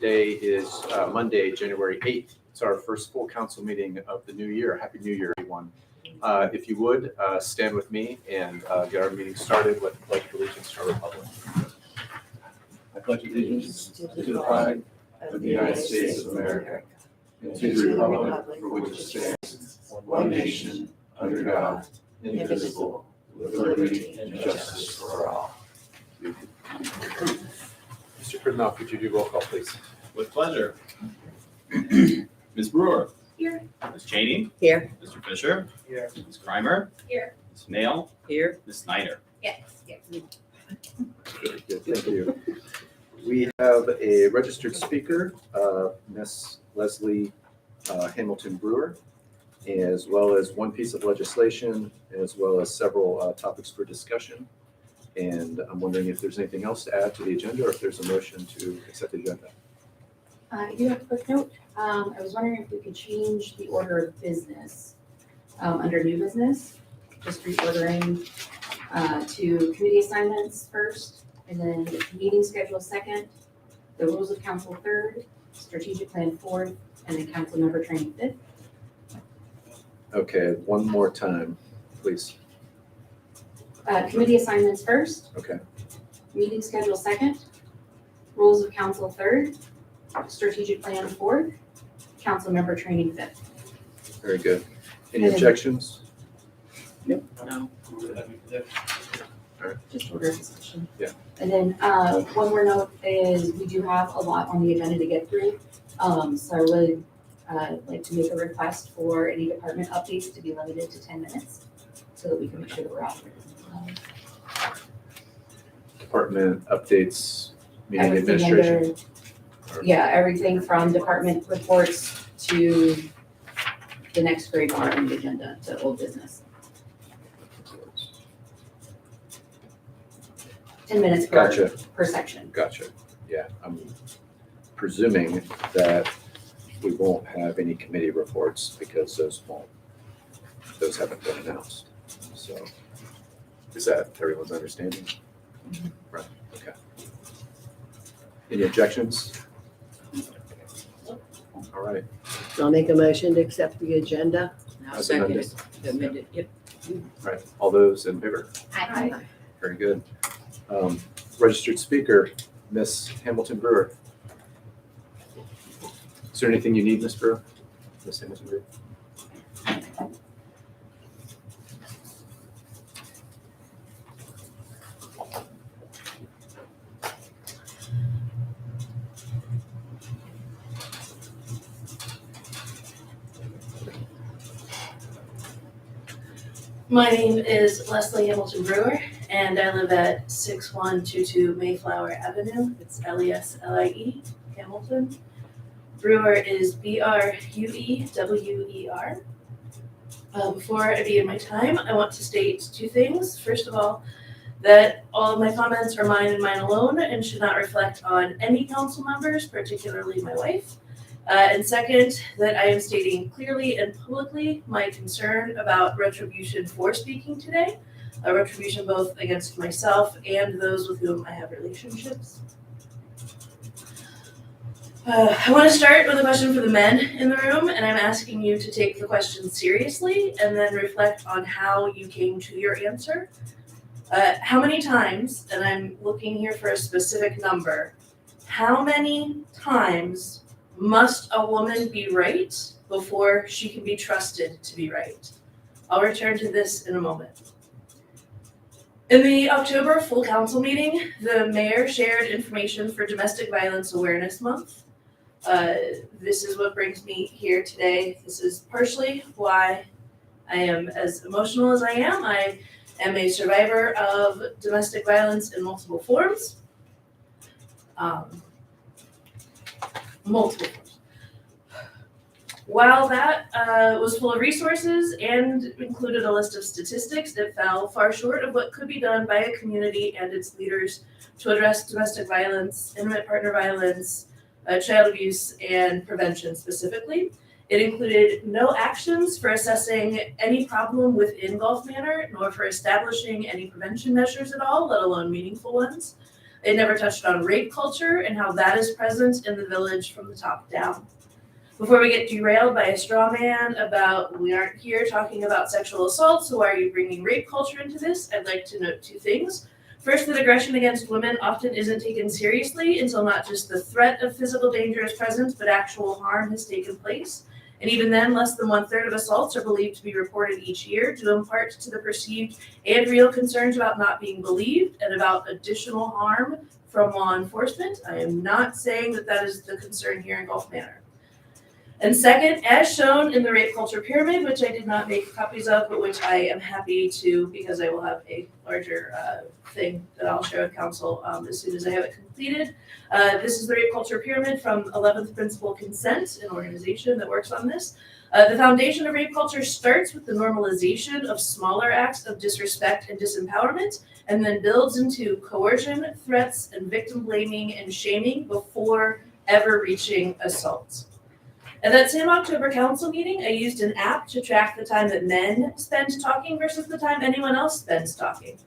Today is Monday, January 8th. It's our first full council meeting of the new year. Happy New Year, everyone. If you would, stand with me and get our meeting started with the Pledge of Allegiance to our Republic. I pledge allegiance to the flag of the United States of America and to the republic for which it stands, one nation, under God, indivisible, with liberty and justice for all. Mr. Pridnoff, could you do roll call, please? With pleasure. Ms. Brewer. Here. Ms. Cheney. Here. Mr. Fisher. Here. Ms. Kreimer. Here. Ms. Nail. Here. Ms. Snyder. Yes. Yes. Very good, thank you. We have a registered speaker, Ms. Leslie Hamilton Brewer, as well as one piece of legislation, as well as several topics for discussion. And I'm wondering if there's anything else to add to the agenda or if there's a motion to accept the agenda. I do have a quick note. I was wondering if we could change the order of business under new business, just reordering to committee assignments first, and then the meeting schedule second, the rules of council third, strategic plan fourth, and then council member training fifth. Okay, one more time, please. Committee assignments first. Okay. Meeting schedule second, rules of council third, strategic plan fourth, council member training fifth. Very good. Any And then- objections? No. Alright. Just order of discussion. Yeah. And then one more note is we do have a lot on the agenda to get through. So I would like to make a request for any department updates to be limited to 10 minutes so that we can make sure that we're out there. Department updates, meeting Everything administration? Yeah, everything from department reports to the next grade bar on the agenda to old business. 10 minutes Gotcha. per section. Gotcha. Yeah, I'm presuming that we won't have any committee reports because those haven't been announced. So is that everyone's understanding? Right, okay. Any objections? All right. I'll make a motion to accept the agenda. As amended. Amended, yep. All right, all those in favor? Aye. Very good. Registered speaker, Ms. Hamilton Brewer. Is there anything you need, Ms. Brewer? Ms. Hamilton Brewer? My name is Leslie Hamilton Brewer, and I live at 6122 Mayflower Avenue. It's Leslie, Hamilton. Brewer is Bruewer. Before I begin my time, I want to state two things. First of all, that all of my comments are mine and mine alone and should not reflect on any council members, particularly my wife. And second, that I am stating clearly and publicly my concern about retribution for speaking today, retribution both against myself and those with whom I have relationships. I want to start with a question for the men in the room, and I'm asking you to take the question seriously and then reflect on how you came to your answer. How many times, and I'm looking here for a specific number, how many times must a woman be right before she can be trusted to be right? I'll return to this in a moment. In the October full council meeting, the mayor shared information for Domestic Violence Awareness Month. This is what brings me here today. This is partially why I am as emotional as I am. I am a survivor of domestic violence in multiple forms. Multiple forms. While that was full of resources and included a list of statistics, it fell far short of what could be done by a community and its leaders to address domestic violence, intimate partner violence, child abuse, and prevention specifically. It included no actions for assessing any problem within Gulf Manor, nor for establishing any prevention measures at all, let alone meaningful ones. It never touched on rape culture and how that is present in the village from the top down. Before we get derailed by a straw man about we aren't here talking about sexual assault, so why are you bringing rape culture into this? I'd like to note two things. First, that aggression against women often isn't taken seriously until not just the threat of physical danger is present, but actual harm has taken place. And even then, less than 1/3 of assaults are believed to be reported each year, due in part to the perceived and real concerns about not being believed and about additional harm from law enforcement. I am not saying that that is the concern here in Gulf Manor. And second, as shown in the rape culture pyramid, which I did not make copies of, but which I am happy to, because I will have a larger thing that I'll share with council as soon as I have it completed. This is the rape culture pyramid from 11th Principle Consent, an organization that works on this. The foundation of rape culture starts with the normalization of smaller acts of disrespect and disempowerment, and then builds into coercion, threats, and victim blaming and shaming before ever reaching assault. At that same October council meeting, I used an app to track the time that men spend talking versus the time anyone else spends talking.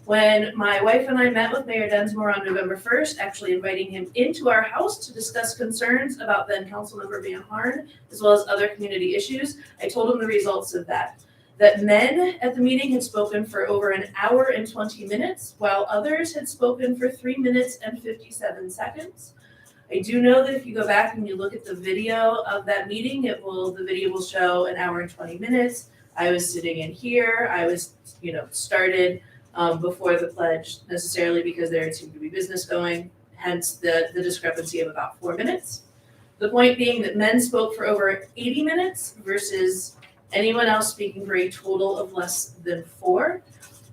When my wife and I met with Mayor Densmore on November 1st, actually inviting him into our house to discuss concerns about then Councilmember Van Harn, as well as other community issues, I told him the results of that. That men at the meeting had spoken for over an hour and 20 minutes, while others had spoken for 3 minutes and 57 seconds. I do know that if you go back and you look at the video of that meeting, the video will show an hour and 20 minutes. I was sitting in here. I was, started before the pledge necessarily because there seemed to be business going, hence the discrepancy of about 4 minutes. The point being that men spoke for over 80 minutes versus anyone else speaking for a total of less than 4.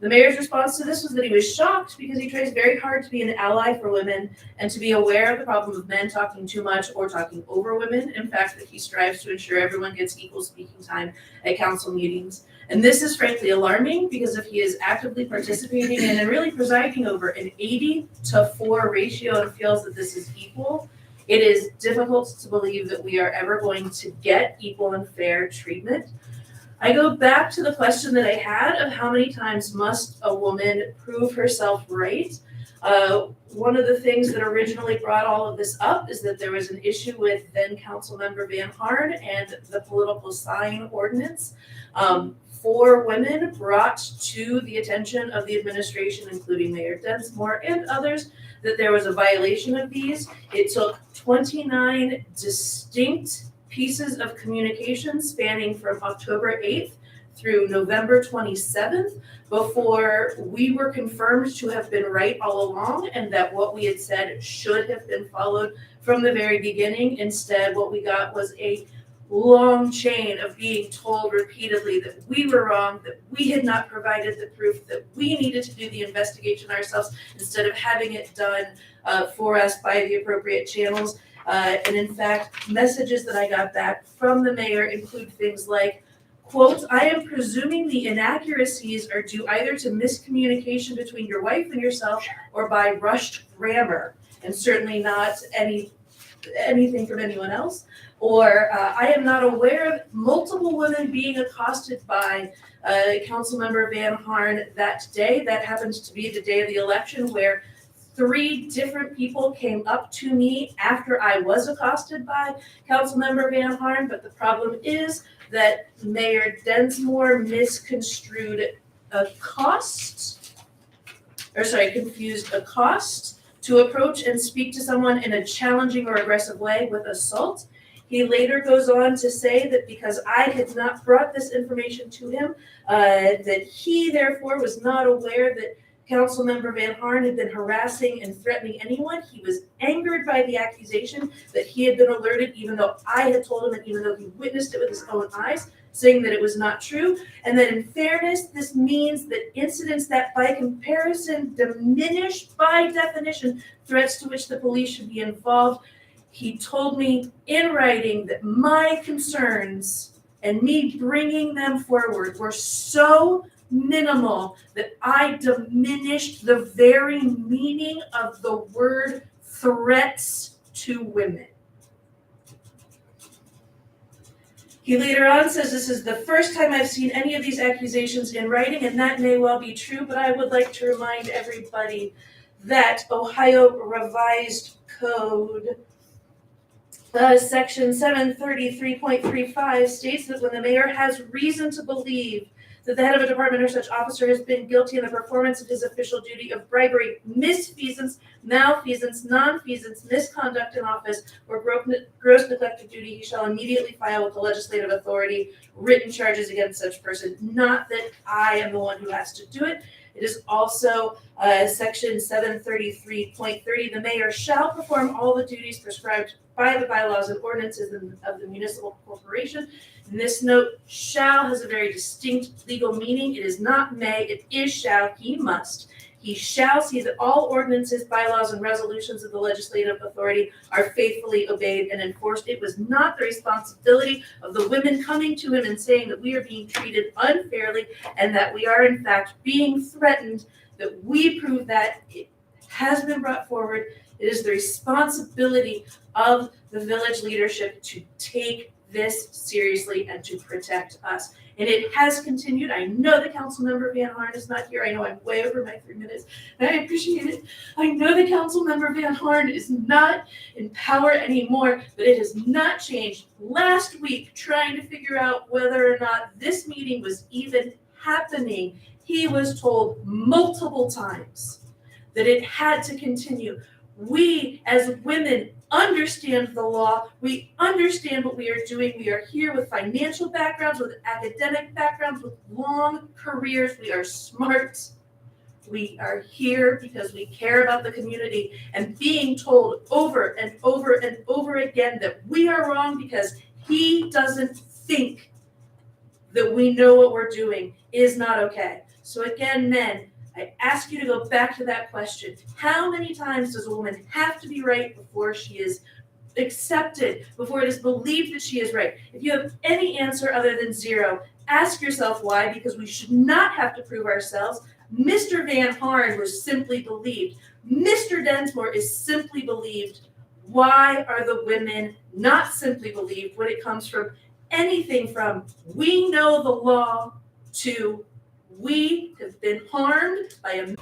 The mayor's response to this was that he was shocked because he tries very hard to be an ally for women and to be aware of the problem of men talking too much or talking over women. In fact, that he strives to ensure everyone gets equal speaking time at council meetings. And this is frankly alarming because if he is actively participating in and really presiding over an 80-4 ratio and feels that this is equal, it is difficult to believe that we are ever going to get equal and fair treatment. I go back to the question that I had of how many times must a woman prove herself right. One of the things that originally brought all of this up is that there was an issue with then Councilmember Van Harn and the political sign ordinance. 4 women brought to the attention of the administration, including Mayor Densmore and others, that there was a violation of these. It took 29 distinct pieces of communication spanning from October 8th through November 27th before we were confirmed to have been right all along and that what we had said should have been followed from the very beginning. Instead, what we got was a long chain of being told repeatedly that we were wrong, that we had not provided the proof, that we needed to do the investigation ourselves instead of having it done for us by the appropriate channels. And in fact, messages that I got back from the mayor include things like, quote, "I am presuming the inaccuracies are due either to miscommunication between your wife and yourself or by rushed grammar, and certainly not anything from anyone else. Or I am not aware of multiple women being accosted by Councilmember Van Harn that day. That happened to be the day of the election where 3 different people came up to me after I was accosted by Councilmember Van Harn, but the problem is that Mayor Densmore misconstrued confused accost to approach and speak to someone in a challenging or aggressive way with assault. He later goes on to say that because I had not brought this information to him, that he therefore was not aware that Councilmember Van Harn had been harassing and threatening anyone. He was angered by the accusation that he had been alerted, even though I had told him and even though he witnessed it with his own eyes, saying that it was not true. And that in fairness, this means that incidents that by comparison diminish by definition threats to which the police should be involved. He told me in writing that my concerns and me bringing them forward were so minimal that I diminished the very meaning of the word threats to women. He later on says, "This is the first time I've seen any of these accusations in writing, and that may well be true, but I would like to remind everybody that Ohio Revised Code Section 733.35 states that when the mayor has reason to believe that the head of a department or such officer has been guilty in the performance of his official duty of bribery, misfeasance, malfeasance, nonfeasance, misconduct in office, or gross neglect of duty, he shall immediately file with the legislative authority written charges against such person. Not that I am the one who has to do it. It is also section 733.30. The mayor shall perform all the duties prescribed by the bylaws and ordinances of the municipal corporation. And this note, shall, has a very distinct legal meaning. It is not may, it is shall. He must. He shall see that all ordinances, bylaws, and resolutions of the legislative authority are faithfully obeyed and enforced. It was not the responsibility of the women coming to him and saying that we are being treated unfairly and that we are in fact being threatened, that we prove that. It has been brought forward. It is the responsibility of the village leadership to take this seriously and to protect us. And it has continued. I know the council member Van Harn is not here. I know I'm way over my 3 minutes, and I appreciate it. I know the council member Van Harn is not in power anymore, but it has not changed. Last week, trying to figure out whether or not this meeting was even happening, he was told multiple times that it had to continue. We as women understand the law. We understand what we are doing. We are here with financial backgrounds, with academic backgrounds, with long careers. We are smart. We are here because we care about the community, and being told over and over and over again that we are wrong because he doesn't think that we know what we're doing is not okay. So again, men, I ask you to go back to that question. How many times does a woman have to be right before she is accepted, before it is believed that she is right? If you have any answer other than 0, ask yourself why, because we should not have to prove ourselves. Mr. Van Harn was simply believed. Mr. Densmore is simply believed. Why are the women not simply believed when it comes from anything from we know the law to we have been harmed by a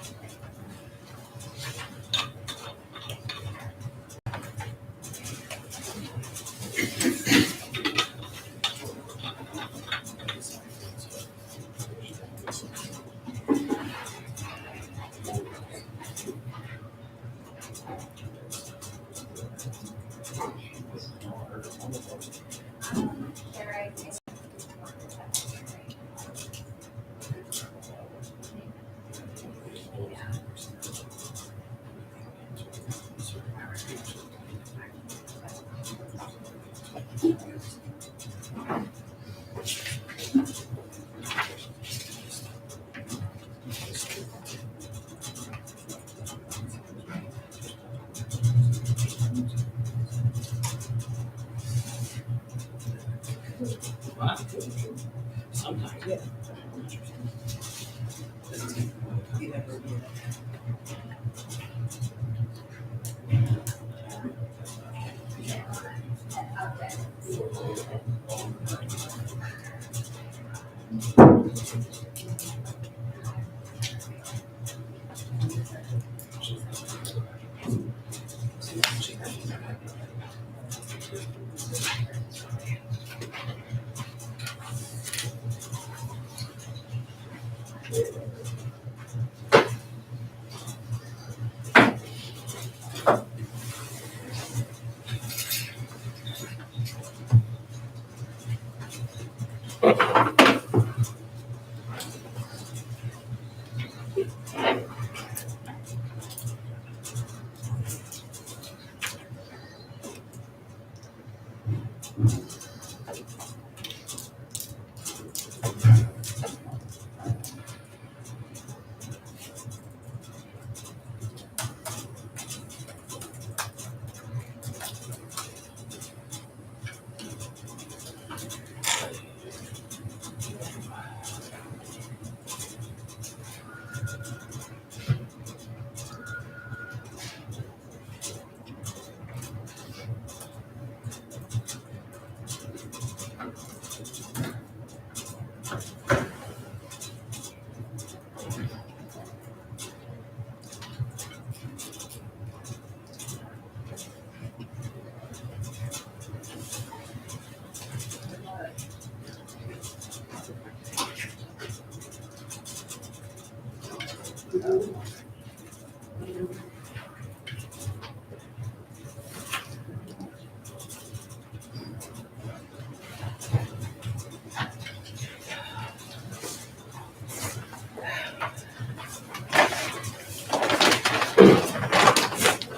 Sometimes.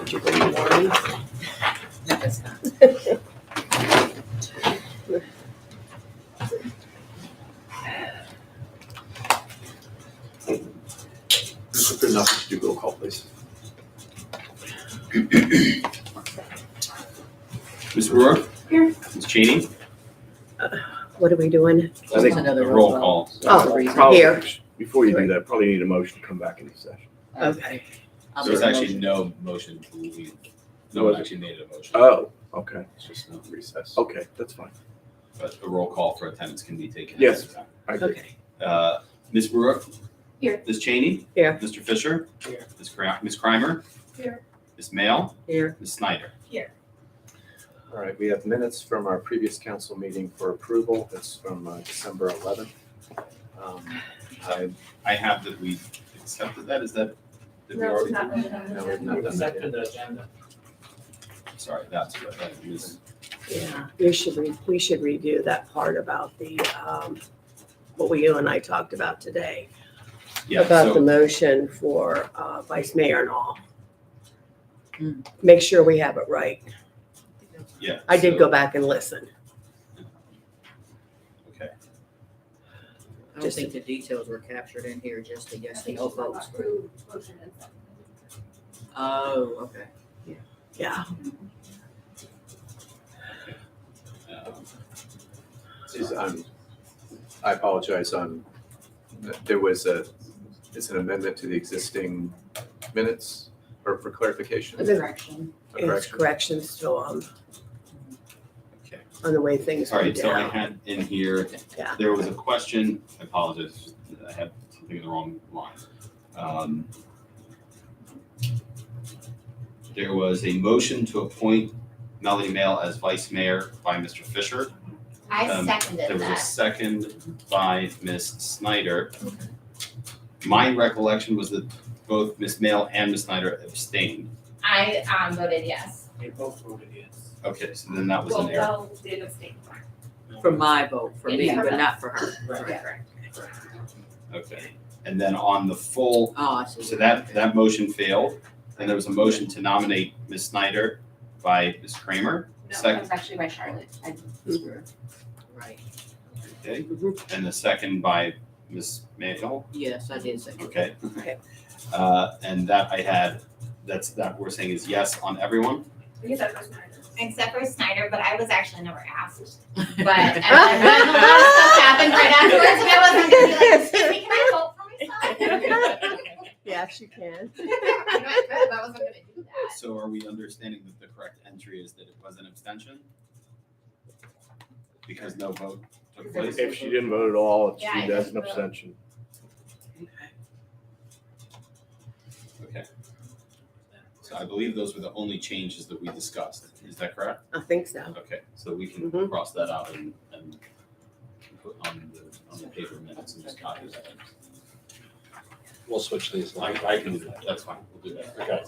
Did you bring the warning? No, it's not. If there's nothing to do, roll call, please. Ms. Brewer? Here. Ms. Cheney? What are we doing? I think Another Roll call. Oh, probably, here. before you do that, probably need a motion to come back into session. Okay. I'll There's make a actually motion. no motion to leave. No No, one is it? actually made a motion. Oh, okay, It's just no Recess. okay, that's fine. But a roll call for attendance can be taken. at Yes. any time. I agree. Okay. Ms. Brewer? Here. Ms. Cheney? Here. Mr. Fisher? Here. Ms. Crimer? Here. Ms. Mail? Here. Ms. Snyder? All right, we have minutes from our previous council meeting for approval. That's from December 11th. I have that we accepted that. Is that? Did we No, already? it's not voted on. No, we've not done that yet. the agenda. Sorry, that's what that is. Yeah, we should review that part about the, what you and I talked about today. Yeah, About the so, motion for vice mayor and all. Hmm. Make sure we have it right. yeah. I did so- go back and listen. Okay, I don't think the details were captured in here, just the yes and no votes. Oh, okay. Yeah, I apologize there was it's an amendment to the existing minutes or for clarification? Is it- Correction. A it's correction? corrections still on okay. the way things All went right, so I down. had in here, Yeah. there was a question, I apologize, I had something in the wrong line. There was a motion to appoint Melody Mail as vice mayor by Mr. Fisher. I There seconded was a that. second by Ms. Snyder. My recollection was that both Ms. Mail and Ms. Snyder abstained. I voted yes. They both voted yes. Okay, so then that was an error. Well, did abstain. For my vote, for me, Yeah. but not for her. Right. Okay, and then on the full, Oh, I see. so that motion failed. And there was a motion to nominate Ms. Snyder by Ms. Kramer. No, Second. that was actually by Charlotte. Right. Okay, and the second by Ms. Mayo. Yes, I did say. Okay. Okay. And that I had, that we're saying is yes on everyone. Except for Snyder. Except for Snyder, but I was actually never asked. But and then a lot of stuff happened right afterwards, and I wasn't gonna be like, excuse me, can I vote for myself? Yes, you can. I wasn't gonna do that. So are we understanding that the correct entry is that it was an abstention? Because no vote took place? If she didn't vote at all, it's Yeah, I viewed as an didn't vote. abstention. Okay. So I believe those were the only changes that we discussed. Is that correct? I think so. Okay, so we can Mhm. cross that out and put on the paper minutes and just copy that. We'll switch these. I can do that, that's fine, we'll do that. Okay.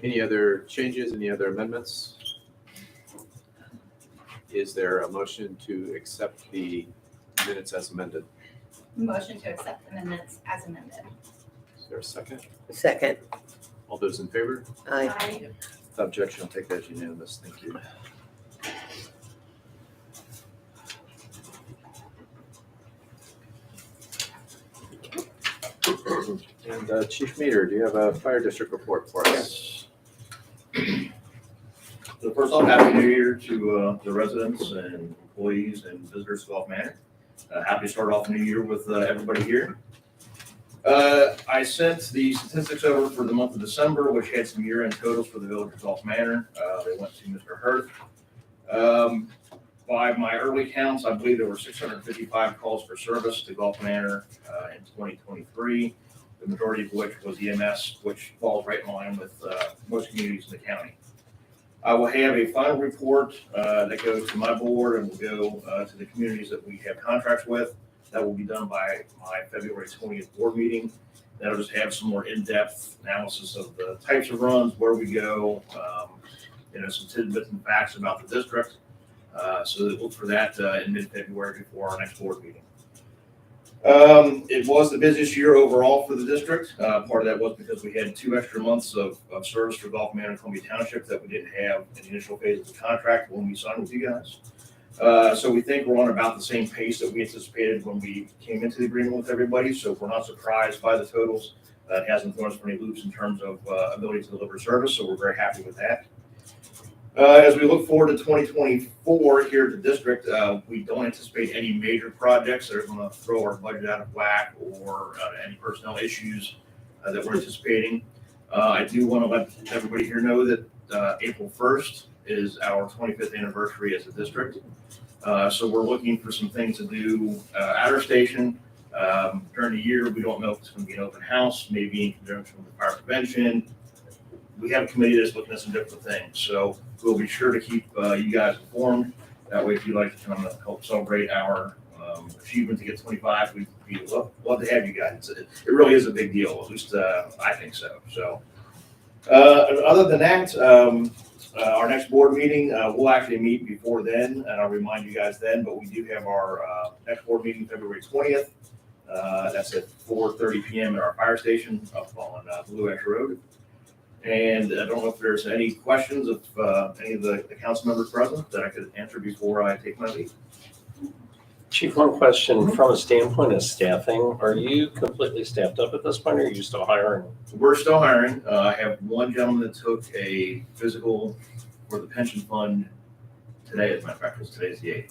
Any other changes, any other amendments? Is there a motion to accept the minutes as amended? Motion to accept the minutes as amended. Is there a second? Second, All those in favor? I, Without objection, I'll take that as unanimous. Thank you. And Chief Meter, do you have a fire district report for us? So first off, happy new year to the residents and employees and visitors of Gulf Manor. Happy to start off the new year with everybody here. I sent the statistics over for the month of December, which had some year-end totals for the village of Gulf Manor. They went to Mr. Hurth. By my early counts, I believe there were 655 calls for service to Gulf Manor in 2023, the majority of which was EMS, which falls right in line with most communities in the county. I will have a final report that goes to my board and will go to the communities that we have contracts with. That will be done by my February 20th board meeting. that'll just have some more in-depth analysis of the types of runs, where we go, some tidbits and facts about the district. So look for that in mid-February before our next board meeting. It was the busiest year overall for the district. Part of that was because we had 2 extra months of service for Gulf Manor and Columbia Township that we didn't have in the initial phase of the contract when we signed with you guys. So we think we're on about the same pace that we anticipated when we came into the agreement with everybody. So we're not surprised by the totals. It hasn't thrown us for any loops in terms of ability to deliver service. So we're very happy with that. As we look forward to 2024 here at the district, we don't anticipate any major projects that are going to throw our budget out of whack or any personnel issues that we're anticipating. I do want to let everybody here know that April 1st is our 25th anniversary as a district. So we're looking for some things to do at our station. During the year, we don't know if it's going to be an open house, maybe in conjunction with the fire prevention. We have a committee that's looking at some different things. So we'll be sure to keep you guys informed. That way, if you'd like to come and help celebrate our achievement to get 25, we'd love to have you guys. It really is a big deal, at least I think so. So other than that, our next board meeting, we'll actually meet before then, and I'll remind you guys then, but we do have our next board meeting February 20th. That's at 4:30 p.m. at our fire station up on Blue Ash Road. And I don't know if there's any questions of any of the council members present that I could answer before I take my leave. Chief, one question from a standpoint of staffing, are you completely staffed up at this point, or are you still hiring? We're still hiring. I have one gentleman that took a physical for the pension fund today, as a matter of fact, because today's the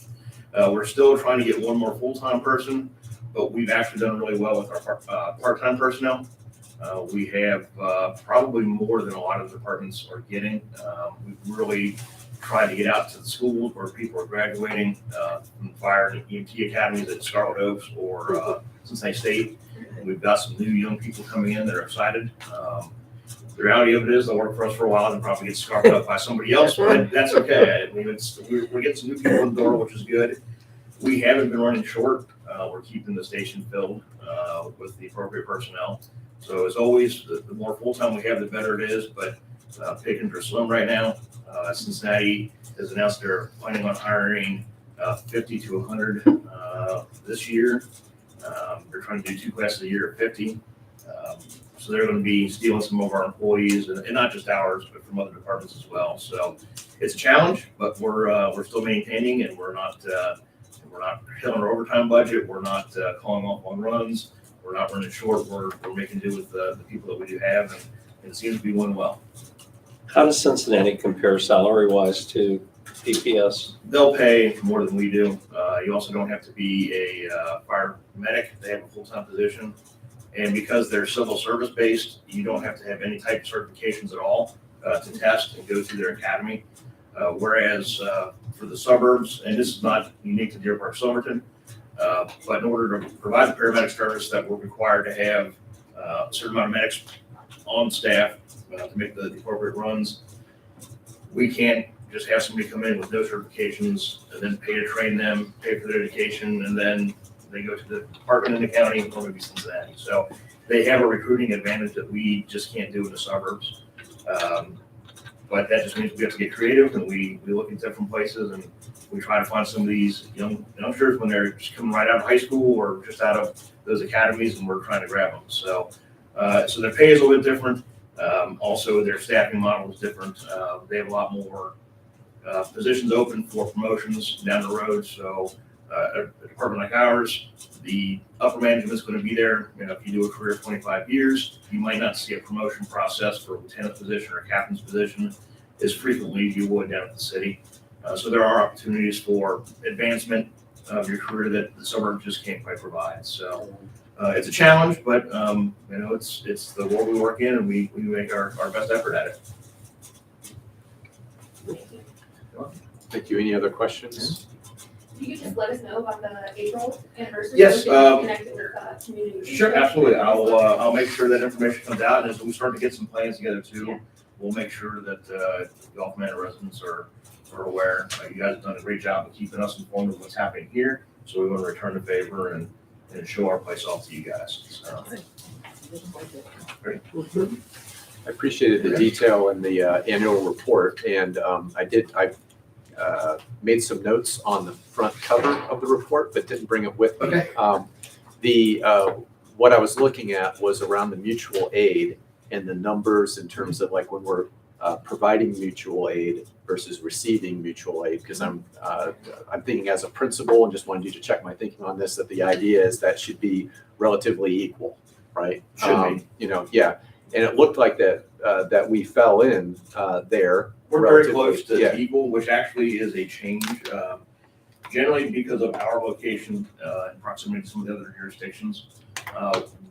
8th. We're still trying to get one more full-time person, but we've actually done really well with our part-time personnel. We have probably more than a lot of departments are getting. We've really tried to get out to the schools where people are graduating from fire and EMT academies at Scarlet Oaks or Cincinnati State. And we've got some new young people coming in that are excited. The reality of it is they'll work for us for a while and probably get scarfed up by somebody else, but that's okay. I mean, we're getting some new people in the door, which is good. We haven't been running short. We're keeping the station filled with the appropriate personnel. So as always, the more full-time we have, the better it is, but pickings are slim right now. Cincinnati has announced they're planning on hiring 50 to 100 this year. They're trying to do 2 classes a year at 50. So they're going to be stealing some of our employees, and not just ours, but from other departments as well. So it's a challenge, but we're still maintaining, and we're not killing our overtime budget. We're not calling off on runs. We're not running short. We're making do with the people that we do have, and it seems to be going well. How does Cincinnati compare salary-wise to PPS? They'll pay more than we do. You also don't have to be a fire medic. They have a full-time position. And because they're civil service based, you don't have to have any type of certifications at all to test and go through their academy. Whereas for the suburbs, and this is not unique to Deer Park Silverton, but in order to provide the paramedic service that we're required to have a certain amount of medics on staff to make the appropriate runs, we can't just have somebody come in with no certifications and then pay to train them, pay for their education, and then they go to the department in the county or maybe Cincinnati. So they have a recruiting advantage that we just can't do in the suburbs. But that just means we have to get creative, and we look in different places, and we try to find some of these youngsters when they're just coming right out of high school or just out of those academies, and we're trying to grab them. So their pay is a little bit different. Also, their staffing model is different. They have a lot more positions open for promotions down the road. So a department like ours, the upper management is going to be there. If you do a career of 25 years, you might not see a promotion process for a lieutenant position or a captain's position as frequently as you would down at the city. So there are opportunities for advancement of your career that the suburbs just can't quite provide. So it's a challenge, but it's the world we work in, and we make our best effort at it. Thank you. Any other questions? You could just let us know about the April anniversary. Yes, so we can connect with community. Sure, absolutely. I'll make sure that information comes out, and as we start to get some plans together too, we'll make sure that Gulf Manor residents are aware. You guys have done a great job of keeping us informed of what's happening here, so we want to return the favor and show our place off to you guys. So. I appreciated the detail in the annual report, and I made some notes on the front cover of the report, but didn't bring it with me. Okay. What I was looking at was around the mutual aid and the numbers in terms of like when we're providing mutual aid versus receiving mutual aid, because I'm thinking as a principal, and just wanted you to check my thinking on this, that the idea is that should be relatively equal, right? Should be. You know, yeah, and it looked like that we fell in there. We're very relatively- close to yeah. equal, which actually is a change. Generally, because of our location and proximity to some of the other jurisdictions,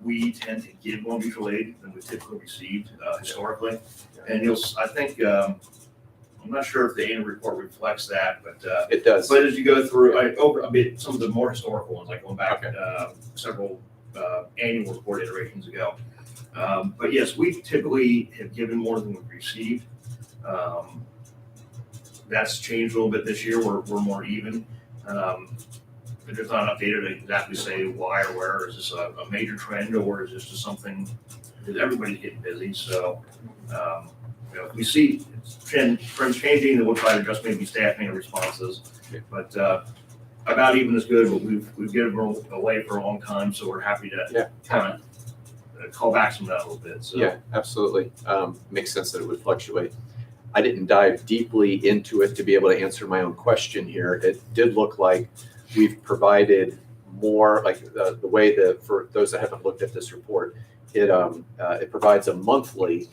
we tend to give more mutual aid than we typically received historically. And I think, I'm not sure if the annual report reflects that, but It does. but as you go through, some of the more historical ones, like going back several annual report iterations ago. But yes, we typically have given more than we've received. That's changed a little bit this year. We're more even. But there's not enough data to exactly say why or where. Is this a major trend, or is this just something that everybody's getting busy? So, if we see trends changing, then we'll try to adjust maybe staffing and responses. But about even as good, but we've given away for a long time, so we're happy to kind of call back some of that a little bit. So. Yeah, absolutely. Makes sense that it would fluctuate. I didn't dive deeply into it to be able to answer my own question here. It did look like we've provided more, like the way that, for those that haven't looked at this report, it provides a monthly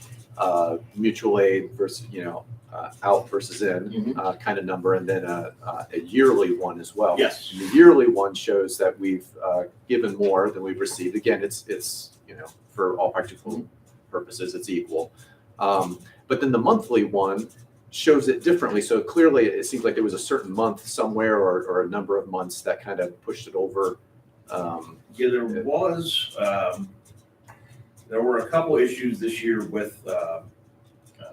mutual aid versus, out versus in kind of number, and then a yearly one as well. Yes. And the yearly one shows that we've given more than we've received. Again, it's for all practical purposes, it's equal. But then the monthly one shows it differently. So clearly it seems like there was a certain month somewhere or a number of months that kind of pushed it over. Yeah, there were a couple issues this year with,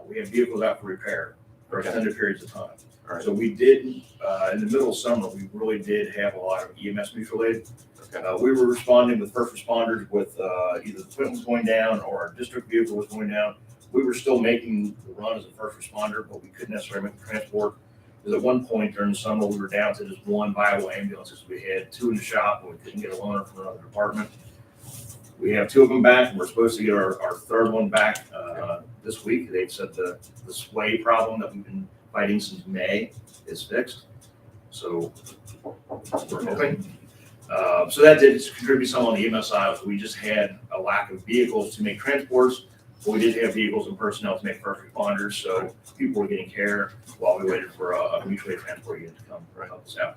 we had vehicles out for repair for extended periods of time. All right. So we did, in the middle of summer, we really did have a lot of EMS mutual aid. Okay. We were responding with first responders with either the equipment was going down or our district vehicle was going down. We were still making the run as a first responder, but we couldn't necessarily make the transport. Because at one point during the summer, we were down to just one viable ambulance because we had two in the shop and we couldn't get a loaner from another department. We have two of them back, and we're supposed to get our third one back this week. They've said the sway problem that we've been fighting since May is fixed. So we're hoping. So that did contribute some on the EMS side. We just had a lack of vehicles to make transports. But we did have vehicles and personnel to make first responders, so people were getting care while we waited for a mutual aid transport unit to come help us out.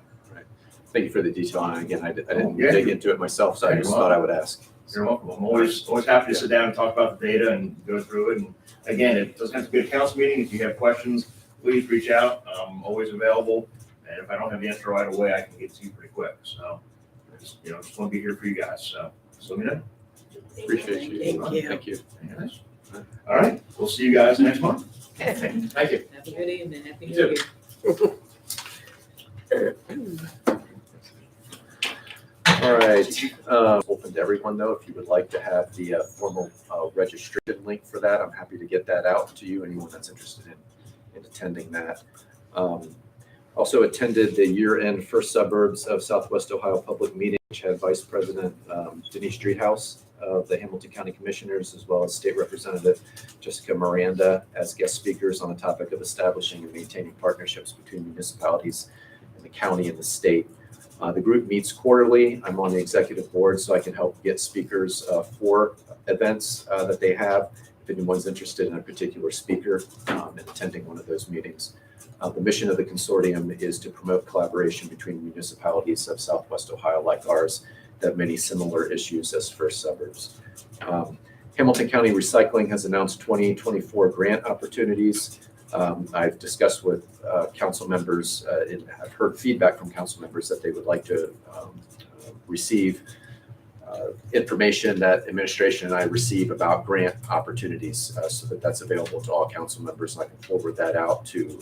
Thank you for the detail. And again, I didn't dig into it myself, so I You're just welcome. thought I would ask. You're welcome. I'm always happy to sit down and talk about the data and go through it. And again, it doesn't have to be a council meeting. If you have questions, please reach out. I'm always available. And if I don't have the answer right away, I can get to you pretty quick. So I just want to be here for you guys. So let me know. Appreciate you. Thank you. Thank you. Yes. All right. We'll see you guys next month. Thank you. Have a good evening. Happy New You Year. All right, open to everyone though, if you would like to have the formal registration link for that, I'm happy to get that out to you, anyone that's interested in attending that. Also attended the year-end First Suburbs of Southwest Ohio Public Meeting, which had Vice President Denise Streethouse of the Hamilton County Commissioners, as well as State Representative Jessica Miranda as guest speakers on the topic of establishing and maintaining partnerships between municipalities and the county and the state. The group meets quarterly. I'm on the executive board, so I can help get speakers for events that they have. If anyone's interested in a particular speaker and attending one of those meetings. The mission of the consortium is to promote collaboration between municipalities of Southwest Ohio like ours that have many similar issues as First Suburbs. Hamilton County Recycling has announced 2024 grant opportunities. I've discussed with council members, and I've heard feedback from council members that they would like to receive information that administration and I receive about grant opportunities, so that that's available to all council members, and I can forward that out to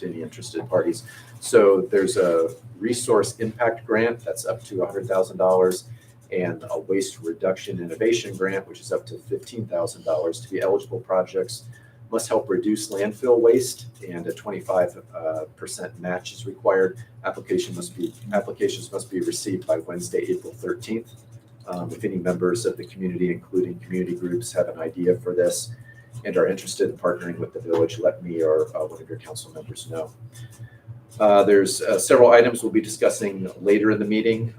any interested parties. So there's a resource impact grant that's up to $100,000. and a waste reduction innovation grant, which is up to $15,000 to be eligible projects must help reduce landfill waste, and a 25% match is required. Applications must be received by Wednesday, April 13th. If any members of the community, including community groups, have an idea for this and are interested in partnering with the village, let me or one of your council members know. There's several items we'll be discussing later in the meeting.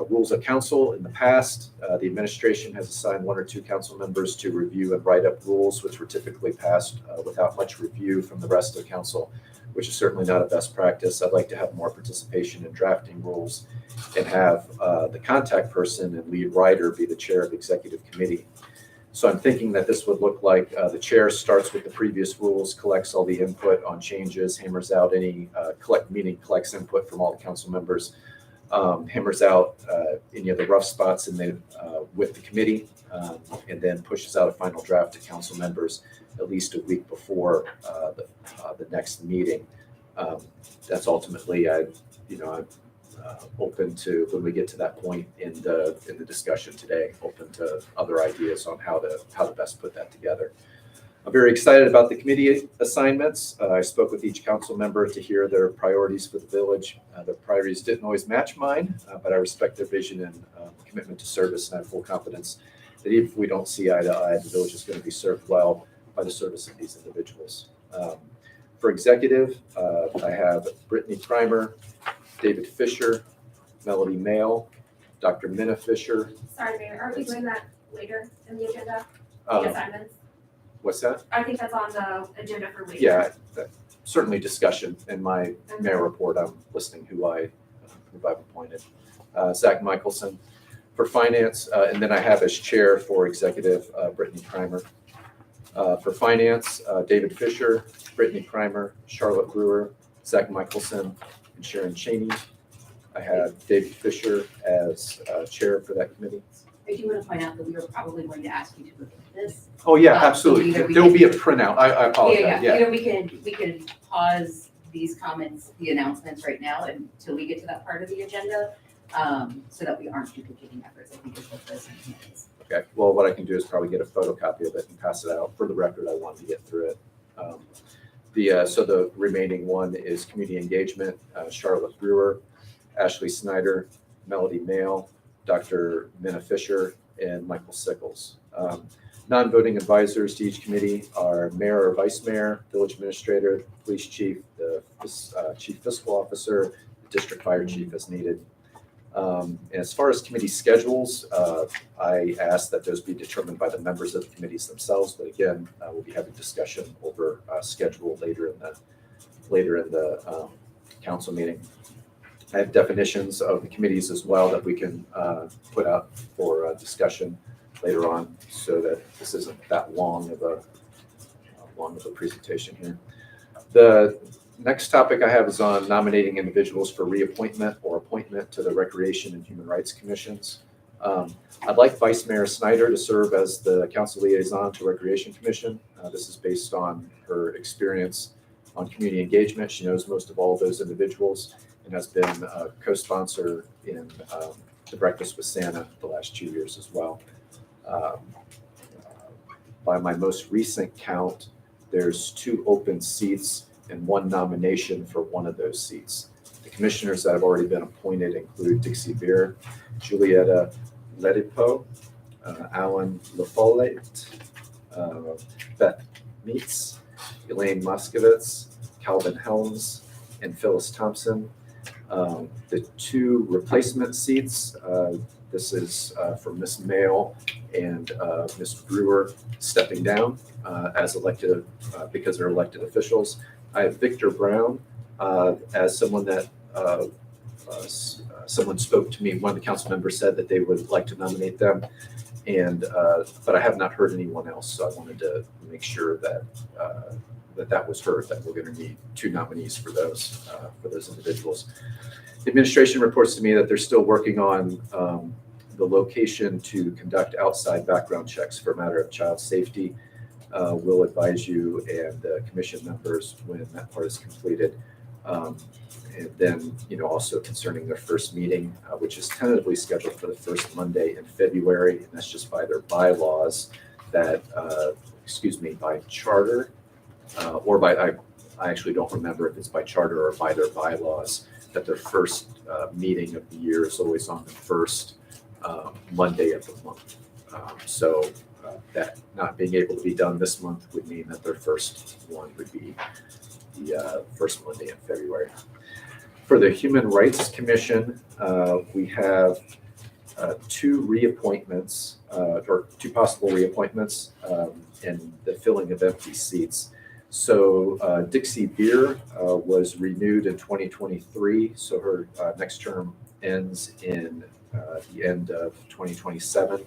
Rules of council. In the past, the administration has assigned 1 or 2 council members to review and write up rules, which were typically passed without much review from the rest of council, which is certainly not a best practice. I'd like to have more participation in drafting rules and have the contact person and lead writer be the chair of the executive committee. So I'm thinking that this would look like the chair starts with the previous rules, collects all the input on changes, hammers out any collects input from all the council members, hammers out any of the rough spots with the committee, and then pushes out a final draft to council members at least a week before the next meeting. That's ultimately I'm open to, when we get to that point in the discussion today, open to other ideas on how to best put that together. I'm very excited about the committee assignments. I spoke with each council member to hear their priorities for the village. Their priorities didn't always match mine, but I respect their vision and commitment to service, and I have full confidence that even if we don't see eye to eye, the village is going to be served well by the service of these individuals. For executive, I have Brittany Primer, David Fisher, Melody Mail, Dr. Minna Fisher. Sorry, Mayor, aren't we doing that later in the agenda, the assignments? What's that? I think that's on the agenda for later. Yeah, certainly discussion. In my mayor report, I'm listing who I've appointed. Zach Michelson for finance, and then I have as chair for executive Brittany Primer. For finance, David Fisher, Brittany Primer, Charlotte Brewer, Zach Michelson, and Sharon Cheney. I have David Fisher as chair for that committee. I do want to point out that we were probably going to ask you to look at this. Oh, yeah, so absolutely. either we There will can- be a printout. I apologize. Yeah. Either we can pause these comments, the announcements right now until we get to that part of the agenda, so that we aren't duplicating efforts. I think is what this is. Okay. Well, what I can do is probably get a photocopy of it and pass it out. For the record, I wanted to get through it. So the remaining one is community engagement, Charlotte Brewer, Ashley Snyder, Melody Mail, Dr. Minna Fisher, and Michael Sickles. Non-voting advisors to each committee are mayor or vice mayor, village administrator, police chief, the chief fiscal officer, the district fire chief as needed. And as far as committee schedules, I ask that those be determined by the members of the committees themselves. But again, we'll be having discussion over schedule later in the council meeting. I have definitions of the committees as well that we can put out for discussion later on, so that this isn't that long of a presentation here. The next topic I have is on nominating individuals for reappointment or appointment to the Recreation and Human Rights Commissions. I'd like Vice Mayor Snyder to serve as the council liaison to Recreation Commission. This is based on her experience on community engagement. She knows most of all of those individuals and has been a co-sponsor in the Breakfast with Santa the last 2 years as well. By my most recent count, there's 2 open seats and 1 nomination for one of those seats. The commissioners that have already been appointed include Dixie Beer, Julietta Ledipo, Alan LaFollette, Beth Meets, Elaine Moskovitz, Calvin Helms, and Phyllis Thompson. The 2 replacement seats, this is for Miss Mail and Miss Brewer stepping down as elected because they're elected officials. I have Victor Brown as someone that someone spoke to me. One of the council members said that they would like to nominate them, and but I have not heard anyone else. So I wanted to make sure that that was heard. That we're going to need 2 nominees for those individuals. The administration reports to me that they're still working on the location to conduct outside background checks for a matter of child safety. We'll advise you and the commission members when that part is completed. And then, also concerning their first meeting, which is tentatively scheduled for the first Monday in February, and that's just by their bylaws that, by charter, or I actually don't remember if it's by charter or by their bylaws, that their first meeting of the year is always on the first Monday of the month. So that not being able to be done this month would mean that their first one would be the first Monday in February. For the Human Rights Commission, we have two reappointments, or two possible reappointments, and the filling of empty seats. So Dixie Beer was renewed in 2023, so her next term ends in the end of 2027.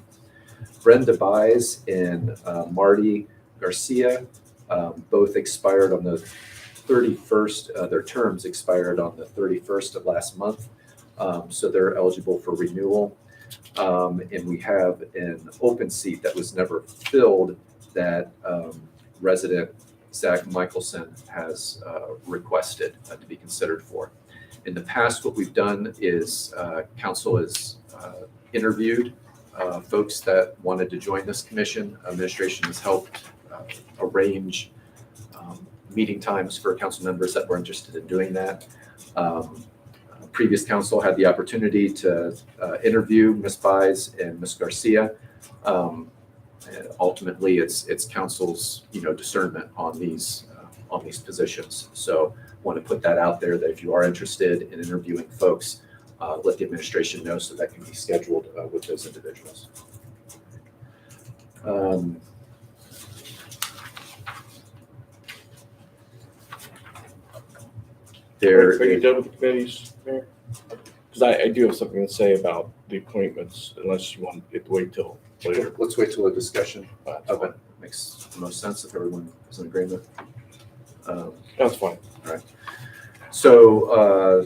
Brenda Baez and Marty Garcia both expired on the 31st, their terms expired on the 31st of last month, so they're eligible for renewal. And we have an open seat that was never filled that resident Zach Michelson has requested to be considered for. In the past, what we've done is council has interviewed folks that wanted to join this commission. Administration has helped arrange meeting times for council members that were interested in doing that. Previous council had the opportunity to interview Ms. Baez and Ms. Garcia. And ultimately, it's council's discernment on these positions. So want to put that out there that if you are interested in interviewing folks, let the administration know so that can be scheduled with those individuals. Are you done with the committees, Mayor? Because I do have something to say about the appointments, unless you want it to wait till later. Let's wait till a discussion of it. Makes the most sense if everyone is in agreement. That's fine. All right. So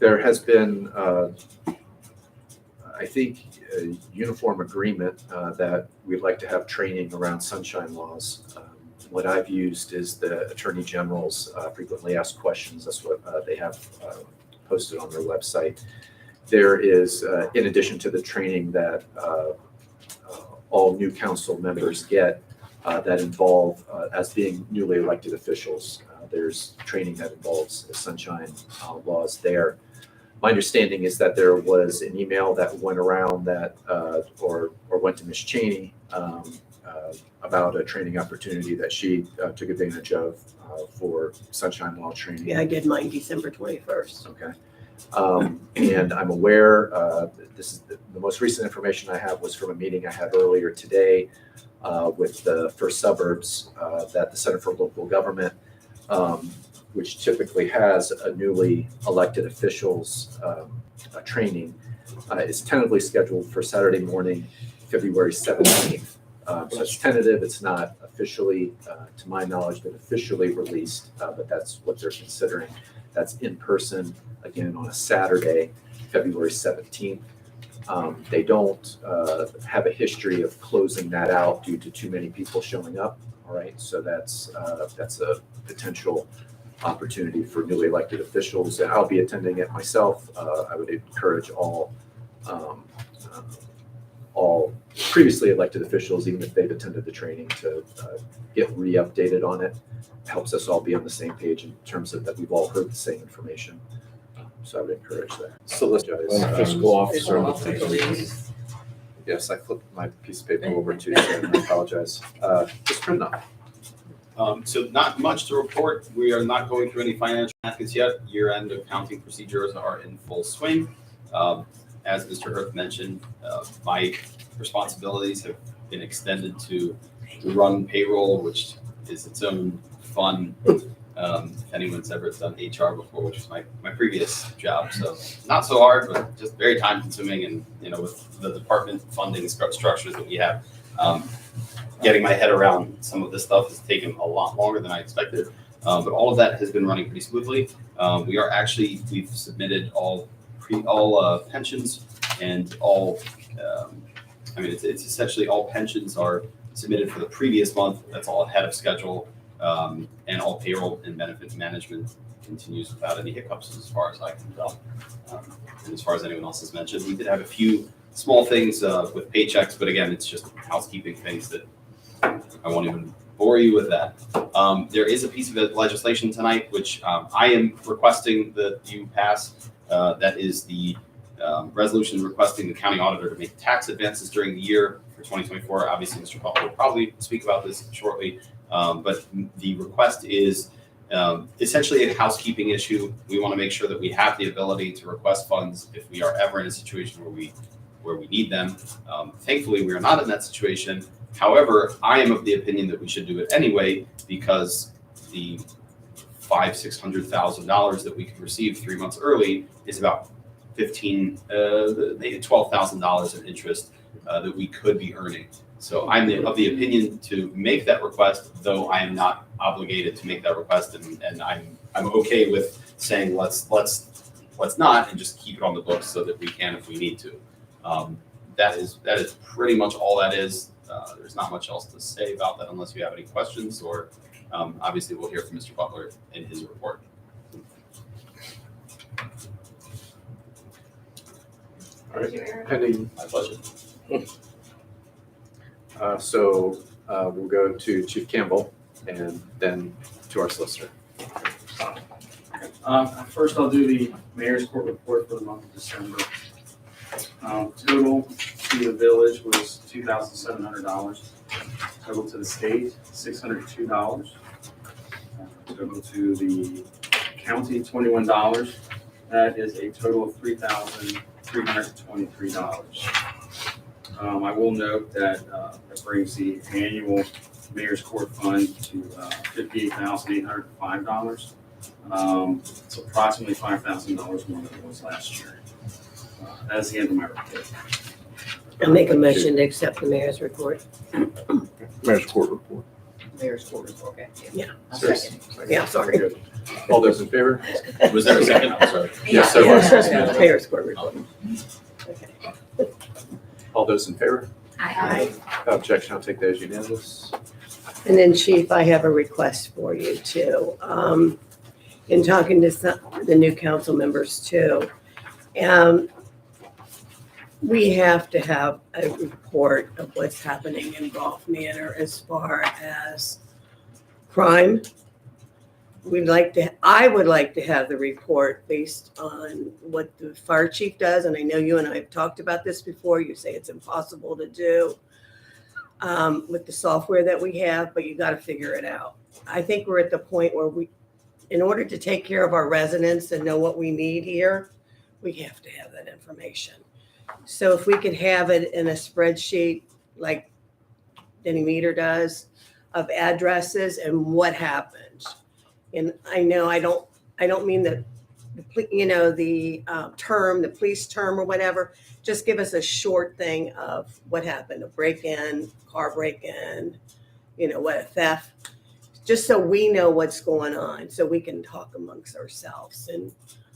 there has been, I think, a uniform agreement that we'd like to have training around sunshine laws. What I've used is the Attorney General's frequently asked questions. That's what they have posted on their website. There is, in addition to the training that all new council members get that involve, as being newly elected officials, there's training that involves sunshine laws there. My understanding is that there was an email that went around that, or went to Ms. Cheney, about a training opportunity that she took advantage of for sunshine law training. Yeah, I did mine December 21st. Okay. And I'm aware, this is the most recent information I have was from a meeting I had earlier today with the first suburbs that the Center for Local Government, which typically has a newly elected officials training, is tentatively scheduled for Saturday morning, February 17th. So it's tentative, it's not officially, to my knowledge, been officially released, but that's what they're considering. That's in person, again, on a Saturday, February 17th. They don't have a history of closing that out due to too many people showing up, all right? So that's a potential opportunity for newly elected officials, and I'll be attending it myself. I would encourage all previously elected officials, even if they've attended the training, to get re-updated on it. It helps us all be on the same page in terms of that we've all heard the same information. So I would encourage that. Fiscal officer. Yes, I flipped my piece of paper over too, so I apologize. Just print it off. So not much to report. We are not going through any financial methods yet. Year-end accounting procedures are in full swing. As Mr. Hurth mentioned, my responsibilities have been extended to run payroll, which is its own fun. If anyone's ever done HR before, which was my previous job, so not so hard, but just very time consuming. And with the department funding structures that we have, getting my head around some of this stuff has taken a lot longer than I expected. But all of that has been running pretty smoothly. We've submitted all pensions and all. It's essentially all pensions are submitted for the previous month. That's all ahead of schedule. And all payroll and benefits management continues without any hiccups as far as I can tell. And as far as anyone else has mentioned, we did have a few small things with paychecks, but again, it's just housekeeping things that I won't even bore you with that. There is a piece of legislation tonight, which I am requesting that you pass. That is the resolution requesting the county auditor to make tax advances during the year for 2024. Obviously, Mr. Butler will probably speak about this shortly, but the request is essentially a housekeeping issue. We want to make sure that we have the ability to request funds if we are ever in a situation where we need them. Thankfully, we are not in that situation. However, I am of the opinion that we should do it anyway because the $600,000 that we could receive 3 months early is about maybe $12,000 in interest that we could be earning. So I'm of the opinion to make that request, though I am not obligated to make that request, and I'm okay with saying let's not and just keep it on the books so that we can if we need to. That is pretty much all that is. There's not much else to say about that unless you have any questions, or obviously we'll hear from Mr. Butler in his report. All right, pending. My pleasure. So we'll go to Chief Campbell and then to our solicitor. First, I'll do the mayor's court report for the month of December. Total to the village was $2,700. Total to the state, $602. Total to the county, $21. That is a total of $3,323. I will note that that brings the annual mayor's court fund to $58,805. It's approximately $5,000 more than it was last year. That's the end of my report. I'll make a motion to accept the mayor's report. Mayor's court report. Mayor's court report, okay. Yeah. I'll second. Yeah, sorry. Good. All those in favor? Was there a second? I'm sorry. Yes, there was. Mayor's court report. Okay. All those in favor? Aye. Without objection, I'll take that as unanimous. And then Chief, I have a request for you too. In talking to the new council members too, we have to have a report of what's happening in Golf Manor as far as crime. I would like to have the report based on what the fire chief does, and I know you and I have talked about this before. You say it's impossible to do with the software that we have, but you got to figure it out. I think we're at the point where in order to take care of our residents and know what we need here, we have to have that information. So if we could have it in a spreadsheet like Denny Meter does of addresses and what happened. And I know I don't mean the term, the police term or whatever. Just give us a short thing of what happened, a break-in, car break-in, what a theft. Just so we know what's going on, so we can talk amongst ourselves. And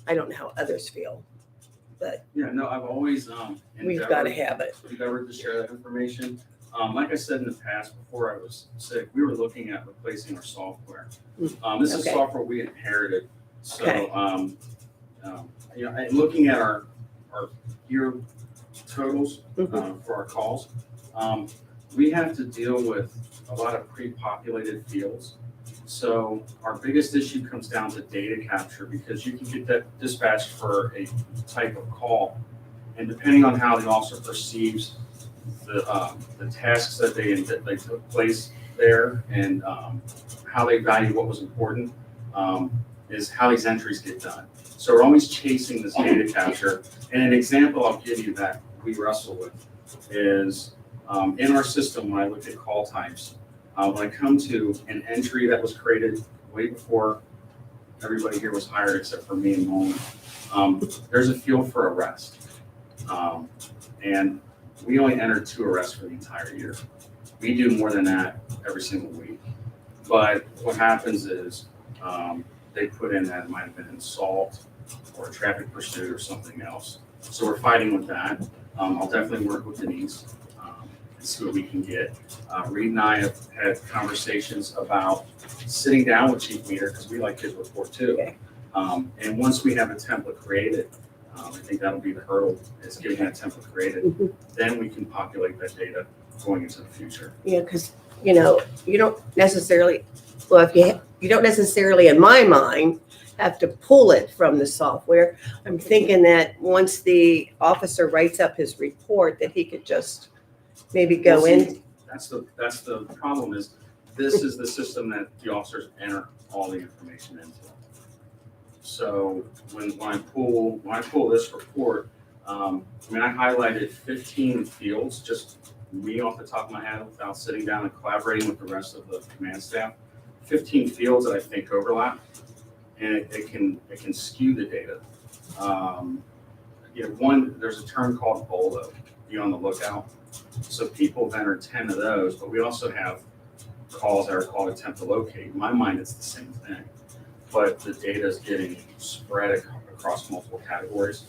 I don't know how others feel, but Yeah, no, I've always we've got to have it. endeavored to share that information. Like I said in the past, before I was sick, we were looking at replacing our software. This is Okay. software we inherited. So, Okay. And looking at our year totals for our calls, we have to deal with a lot of pre-populated fields. So our biggest issue comes down to data capture, because you can get that dispatched for a type of call. And depending on how the officer perceives the tasks that they took place there, and how they value what was important, is how these entries get done. So we're always chasing this data capture. And an example I'll give you that we wrestle with is in our system, when I look at call types, when I come to an entry that was created way before everybody here was hired except for me and Nolan, there's a field for arrest. And we only entered 2 arrests for the entire year. We do more than that every single week. But what happens is they put in that it might have been an assault or a traffic pursuit or something else. So we're fighting with that. I'll definitely work with Denise. and see what we can get. Reed and I have had conversations about sitting down with Chief Meter, because we like his report too. Okay. And once we have a template created, I think that'll be the hurdle, is getting that template created. Mhm. Then we can populate that data going into the future. Yeah, because, you don't necessarily, well, you don't necessarily, in my mind, have to pull it from the software. I'm thinking that once the officer writes up his report, that he could just maybe go Well, in. see, That's the problem is, this is the system that the officers enter all the information into. So when I pull this report, I highlighted 15 fields, just me off the top of my head, without sitting down and collaborating with the rest of the command staff. 15 fields that I think overlap, and it can skew the data. There's a term called BOLO, be on the lookout. So people have entered 10 of those, but we also have calls that are called attempt to locate. In my mind, it's the same thing, but the data is getting spread across multiple categories.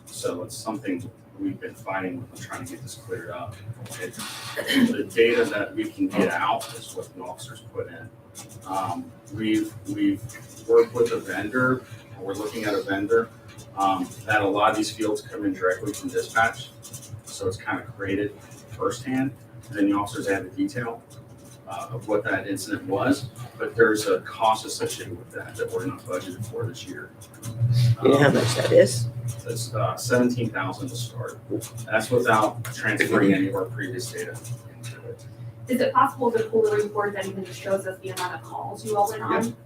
So it's something we've been fighting with, trying to get this cleared up. The data that we can get out is what the officers put in. We've worked with a vendor, or we're looking at a vendor, that a lot of these fields come in directly from dispatch. So it's kind of created firsthand, and then the officers add the detail of what that incident was, but there's a cost associated with that we're not budgeted for this year. You know how much that is? It's $17,000 to start. That's without transferring any of our previous data into it. Is it possible to pull the report that even just shows us the amount of calls you all went on?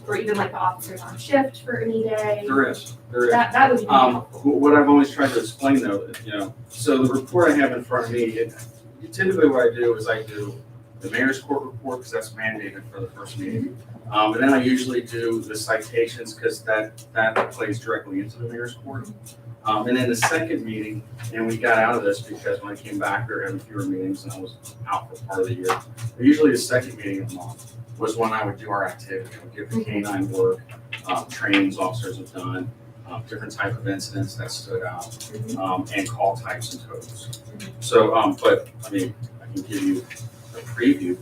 Or even like the officers on shift for any day? There is. That would be helpful. What I've always tried to explain though, so the report I have in front of me, typically what I do is I do the mayor's court report, because that's mandated for the first meeting. And then I usually do the citations, because that plays directly into the mayor's court. And then the second meeting, and we got out of this because when I came back, we were having fewer meetings and I was out for part of the year. But usually the second meeting of the month was when I would do our activity. I would give the canine work, trainings officers have done, different type of incidents that stood out, and call types and codes. So, but I can give you a preview.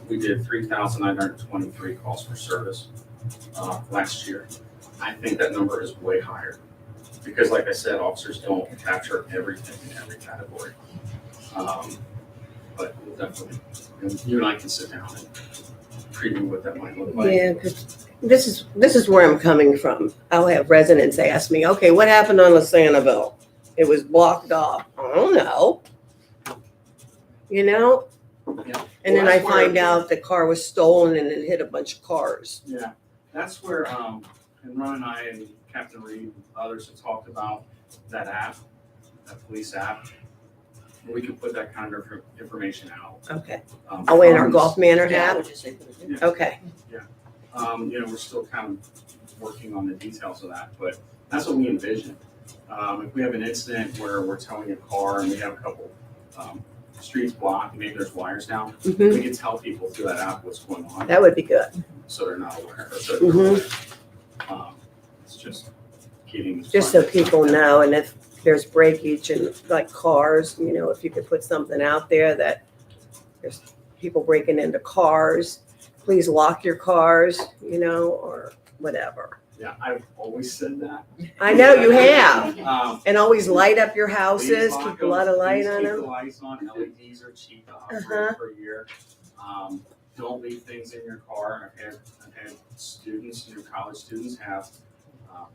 We did 3,923 calls for service last year. I think that number is way higher, because like I said, officers don't capture everything in every category. But we'll definitely, you and I can sit down and preview what that might look like. Yeah, because this is where I'm coming from. I'll have residents ask me, okay, what happened on Lasanaville? It was blocked off. I don't know. Yeah. And then Well, I that's where- find out the car was stolen and it hit a bunch of cars. Yeah, that's where, and Ron and I and Captain Reed and others have talked about that app, that police app. We can put that kind of information out. Okay. Oh, in our funds. Golf Manor Yeah, I app? would just say put it in. Yeah. Okay. We're still kind of working on the details of that, but that's what we envision. If we have an incident where we're towing a car and we have a couple streets blocked, maybe there's wires down, Mhm. we can tell people through that app what's going on, That would be good. so they're not aware. Or so they're aware. It's just getting. Just so people know, and if there's breakage in like cars, if you could put something out there that there's people breaking into cars, please lock your cars, or whatever. Yeah, I've always said that. I know you have. And always Please light up your houses, lock keep a lot of light them. on Please keep them. the lights on. LEDs are cheap to Uh-huh. operate for a year. Don't leave things in your car. I've had students, college students have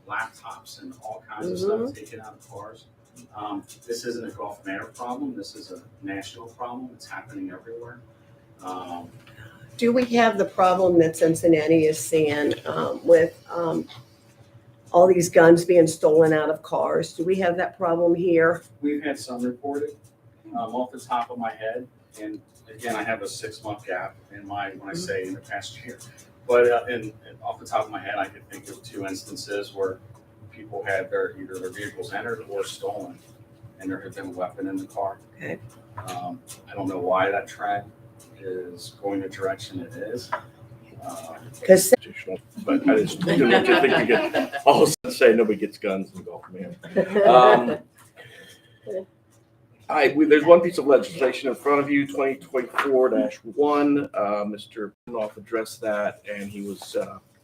laptops and all kinds of stuff taken out of cars. This isn't a Gulf Manor problem. This is a national problem. It's happening everywhere. Do we have the problem that Cincinnati is seeing with all these guns being stolen out of cars? Do we have that problem here? We've had some reported off the top of my head. And again, I have a 6-month gap in mind when I say in the past year. But and off the top of my head, I could think of 2 instances where people had either their vehicles entered or stolen, and there had been a weapon in the car. Okay. I don't know why that trend is going the direction it is. Because But I just didn't want you to think you get, all of a sudden say nobody gets guns in Gulf Manor. There's one piece of legislation in front of you, 2024-1. Mr. Pinoff addressed that, and he was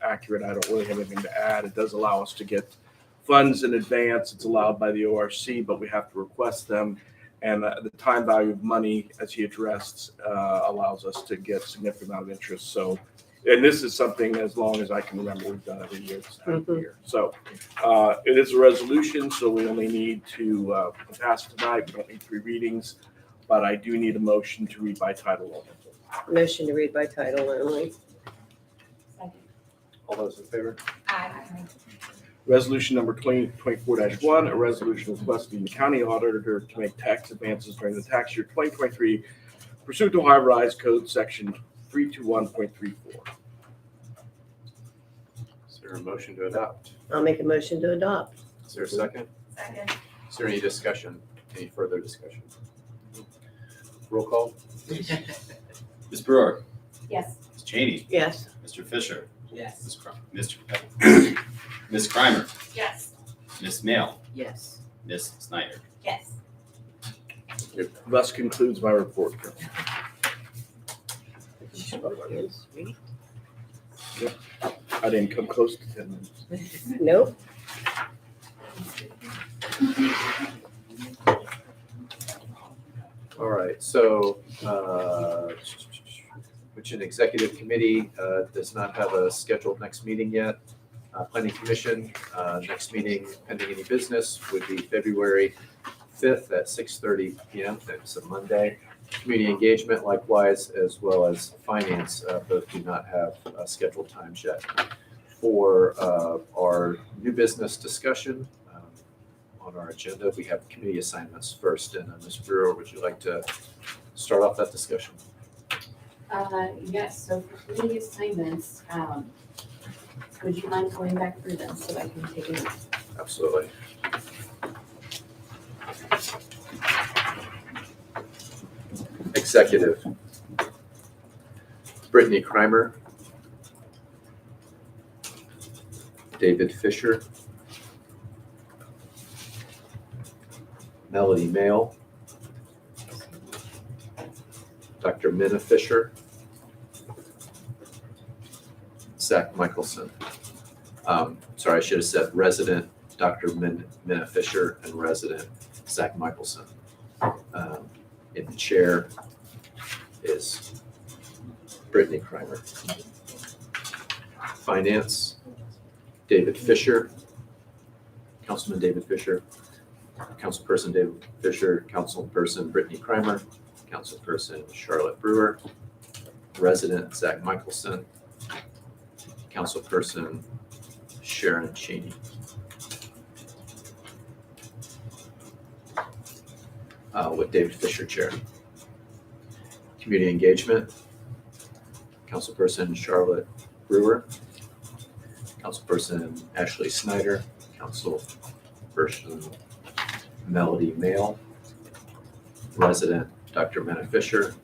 accurate. I don't really have anything to add. It does allow us to get funds in advance. It's allowed by the ORC, but we have to request them. And the time value of money, as he addressed, allows us to get a significant amount of interest. So, and this is something, as long as I can remember, we've done every year this time of year. So it is a resolution, so we only need to pass it tonight. We don't need 3 readings, but I do need a motion to read by title only. Motion to read by title only. All those in favor? Aye. Resolution number 2024-1, a resolution requesting the county auditor to make tax advances during the tax year 2023 pursuant to Ohio Revised Code section 321.34. Is there a motion to adopt? I'll make a motion to adopt. Is there a second? Second. Is there any discussion? Any further discussion? Roll call? Ms. Brewer, Yes. Ms. Cheney, Yes. Mr. Fisher, Yes. Ms. Crimer, Yes. Ms. Mail, Yes. Ms. Snyder. Yes. It thus concludes my report. I didn't come close to 10 minutes. Nope. All right, so, which an executive committee does not have a scheduled next meeting yet. Planning Commission, next meeting pending any business would be February 5th at 6:30 PM. That's a Monday. Community engagement likewise, as well as finance, both do not have scheduled times yet. For our new business discussion on our agenda, we have committee assignments first. And Ms. Brewer, would you like to start off that discussion? Yes, so for committee assignments, would you mind going back through them so I can take a look? Absolutely. Executive. Brittany Crimer. David Fisher. Melody Mail. Dr. Minna Fisher. Zach Michelson. Sorry, I should have said resident Dr. Minna Fisher and resident Zach Michelson. In the chair is Brittany Crimer. Finance, David Fisher, Councilman David Fisher, Councilperson David Fisher, Councilperson Brittany Crimer, Councilperson Charlotte Brewer, resident Zach Michelson, Councilperson Sharon Cheney. With David Fisher chair. Community engagement, Councilperson Charlotte Brewer, Councilperson Ashley Snyder, Councilperson Melody Mail, resident Dr. Minna Fisher,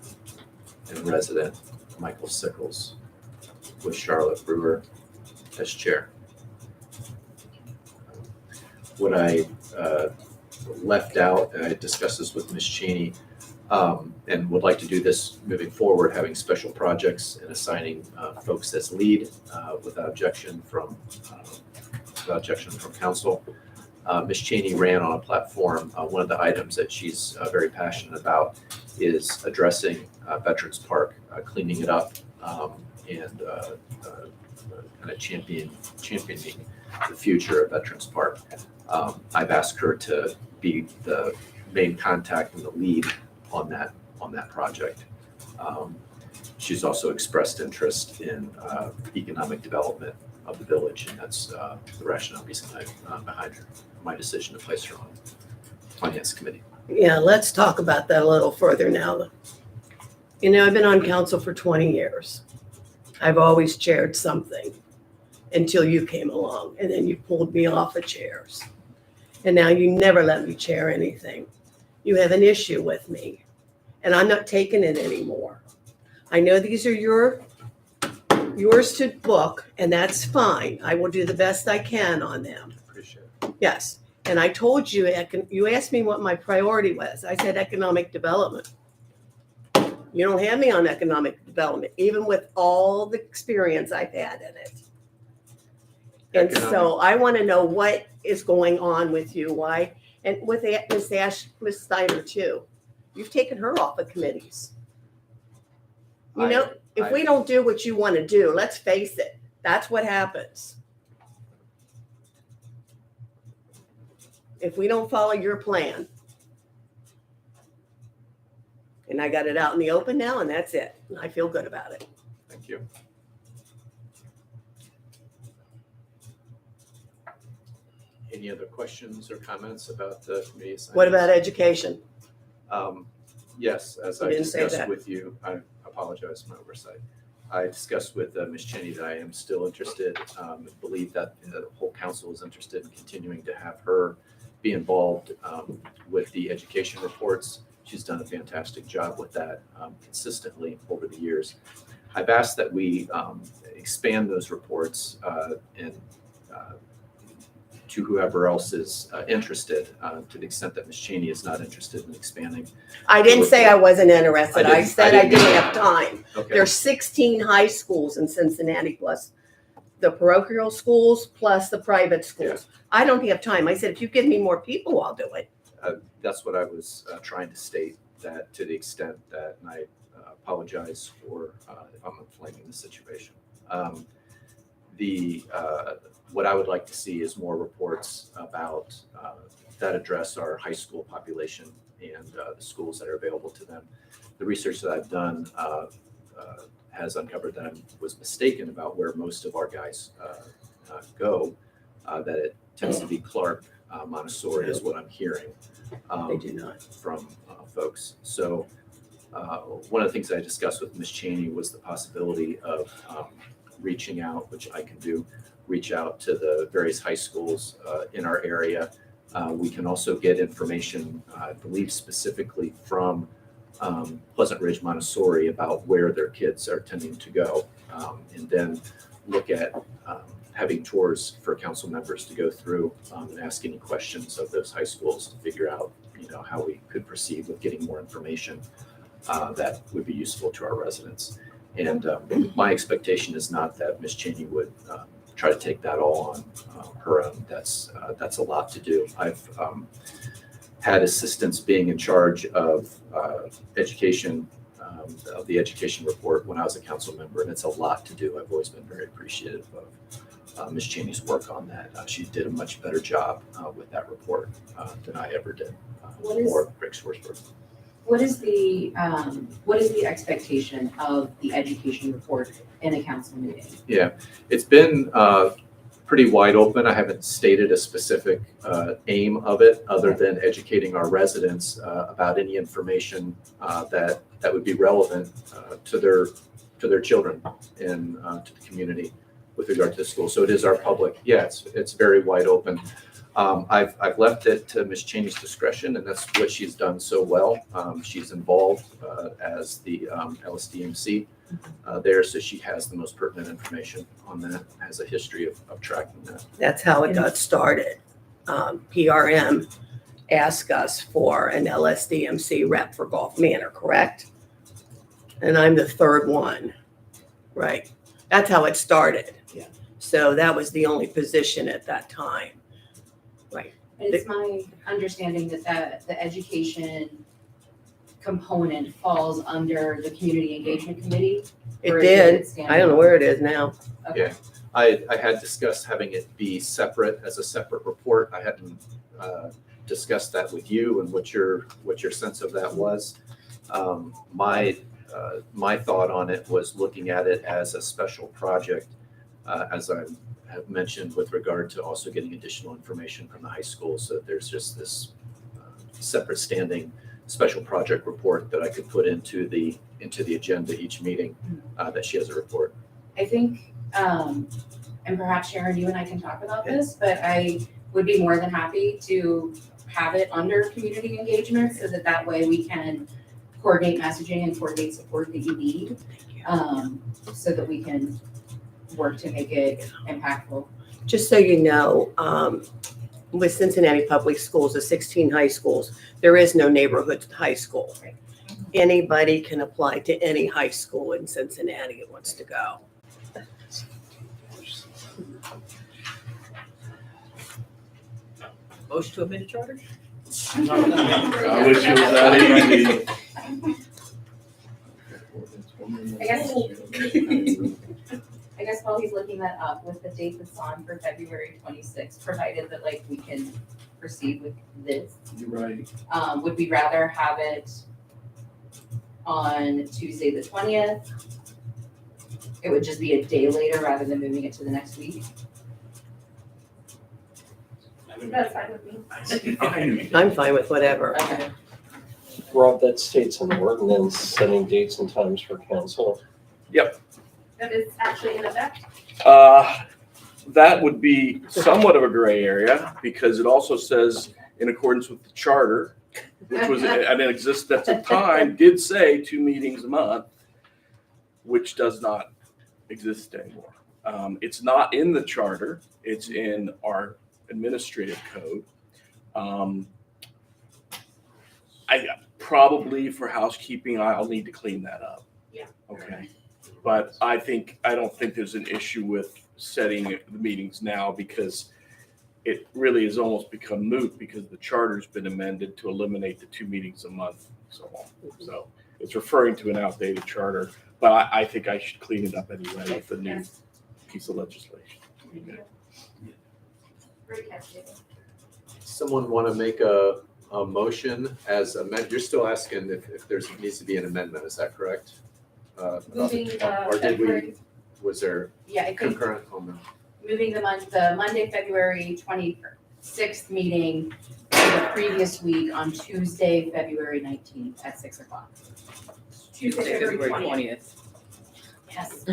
and resident Michael Sickles, with Charlotte Brewer as chair. What I left out, and I discussed this with Ms. Cheney, and would like to do this moving forward, having special projects and assigning folks as lead without objection from council. Ms. Cheney ran on a platform. One of the items that she's very passionate about is addressing Veterans Park, cleaning it up, and kind of championing the future of Veterans Park. I've asked her to be the main contact and the lead on that project. She's also expressed interest in economic development of the village, and that's the rationale behind my decision to place her on Finance Committee. Yeah, let's talk about that a little further now. You know, I've been on council for 20 years. I've always chaired something until you came along, and then you pulled me off of chairs. And now you never let me chair anything. You have an issue with me, and I'm not taking it anymore. I know these are yours to book, and that's fine. I will do the best I can on them. Appreciate it. Yes. And I told you, you asked me what my priority was. I said economic development. You don't have me on economic development, even with all the experience I've had in it. And so I want to know what is going on with you, why, and with Miss Steiner too. You've taken her off of committees. You know, if we don't do what you want to do, let's face it, that's what happens. If we don't follow your plan. And I got it out in the open now, and that's it. And I feel good about it. Thank you. Any other questions or comments about the committee assignments? What about education? Yes, as You I didn't say discussed that. with you, I apologize for my oversight. I discussed with Ms. Cheney that I am still interested, believe that the whole council is interested in continuing to have her be involved with the education reports. She's done a fantastic job with that consistently over the years. I've asked that we expand those reports and to whoever else is interested, to the extent that Ms. Cheney is not interested in expanding. I didn't say I wasn't interested. I said I didn't mean- have time. Okay. There's 16 high schools in Cincinnati, plus the parochial schools, plus the private schools. I don't have time. I said, if you give me more people, I'll do it. That's what I was trying to state, that to the extent that, and I apologize for if I'm inflaming the situation. What I would like to see is more reports about that address our high school population and the schools that are available to them. The research that I've done has uncovered that I was mistaken about where most of our guys go, that it tends to be Clark, Montessori is what I'm hearing. They do not. From folks. So one of the things I discussed with Ms. Cheney was the possibility of reaching out, which I can do, reach out to the various high schools in our area. We can also get information, I believe specifically from Pleasant Ridge Montessori about where their kids are tending to go, and then look at having tours for council members to go through and ask any questions of those high schools to figure out, how we could proceed with getting more information that would be useful to our residents. And my expectation is not that Ms. Cheney would try to take that all on her own. That's a lot to do. I've had assistants being in charge of education, of the education report when I was a council member, and it's a lot to do. I've always been very appreciative of Ms. Cheney's work on that. She did a much better job with that report than I ever did for Rick Schwarzberg. What is the expectation of the education report in a council meeting? Yeah, it's been pretty wide open. I haven't stated a specific aim of it other than educating our residents about any information that would be relevant to their children and to the community with regard to the school. So it is our public. Yeah, it's very wide open. I've left it to Ms. Cheney's discretion, and that's what she's done so well. She's involved as the LSDMC there, so she has the most pertinent information on that, has a history of tracking that. That's how it got started. PRM asked us for an LSDMC rep for Gulf Manor, correct? And I'm the third one, right? That's how it started. Yeah. So that was the only position at that time. Right. It's my understanding that the education component falls under the community engagement committee. It or did. is it I don't know where it is now. Okay. Yeah. I had discussed having it be separate as a separate report. I hadn't discussed that with you and what your sense of that was. My thought on it was looking at it as a special project, as I have mentioned, with regard to also getting additional information from the high school. So there's just this separate standing special project report that I could put into the agenda each meeting that she has a report. I think, and perhaps Sharon, you and I can talk about this, but I would be more than happy to have it under community engagement so that way we can coordinate messaging and coordinate support that you need, so that we can work to make it impactful. Just so you know, with Cincinnati Public Schools, the 16 high schools, there is no neighborhood high school. Anybody can apply to any high school in Cincinnati that wants to go. Motion to amend the charter? I wish it was that easy. I guess while he's looking that up, with the date that's on for February 26th, provided that like we can proceed with this, You're right. would we rather have it on Tuesday the 20th? It would just be a day later rather than moving it to the next week. That's fine with me. I'm fine with whatever. Okay. Rob, that states in the ordinance setting dates and times for council. That is actually in effect. That would be somewhat of a gray area because it also says in accordance with the charter, which was, and it existed at the time, did say 2 meetings a month, which does not exist anymore. It's not in the charter. It's in our administrative code. I probably for housekeeping, I'll need to clean that up. Yeah. Okay. But I don't think there's an issue with setting the meetings now because it really has almost become moot because the charter's been amended to eliminate the 2 meetings a month, so on. So it's referring to an outdated charter, but I think I should clean it up anyway with the new piece of legislation. Great catch, David. Someone want to make a motion as amended? You're still asking if there's needs to be an amendment, is that correct? Moving the Or did we, February, was there Yeah, I think concurrent? Oh, no. moving the Monday, February 26th meeting to the previous week on Tuesday, February 19th at 6 o'clock. Tuesday, February 20th. Yes.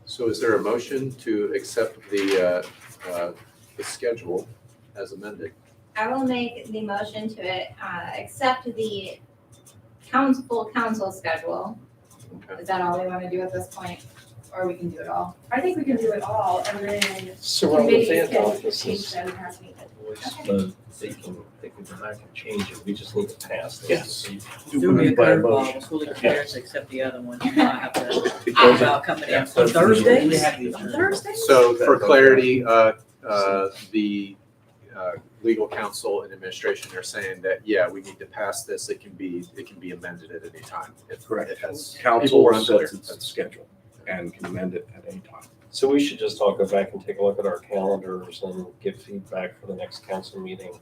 So is there a motion to accept the schedule as amended? I will make the motion to accept the full council schedule. Okay. Is that all we want to do at this point? Or we can do it all? I think we can do it all, and then So Rob, if they committees adopt can this change as them as needed. they can go back and change it. We just need to pass this. Yes. Do me a By curveball, motion. was fully prepared to accept the other one. You might have to, It goes about coming in so Thursdays? Thursdays? So for clarity, the legal counsel and administration are saying that, yeah, we need to pass this. It can be amended at any time. Correct. It has, people Council were unclear. sets its schedule and can amend it at any time. So we should just all go back and take a look at our calendars and give feedback for the next council meeting.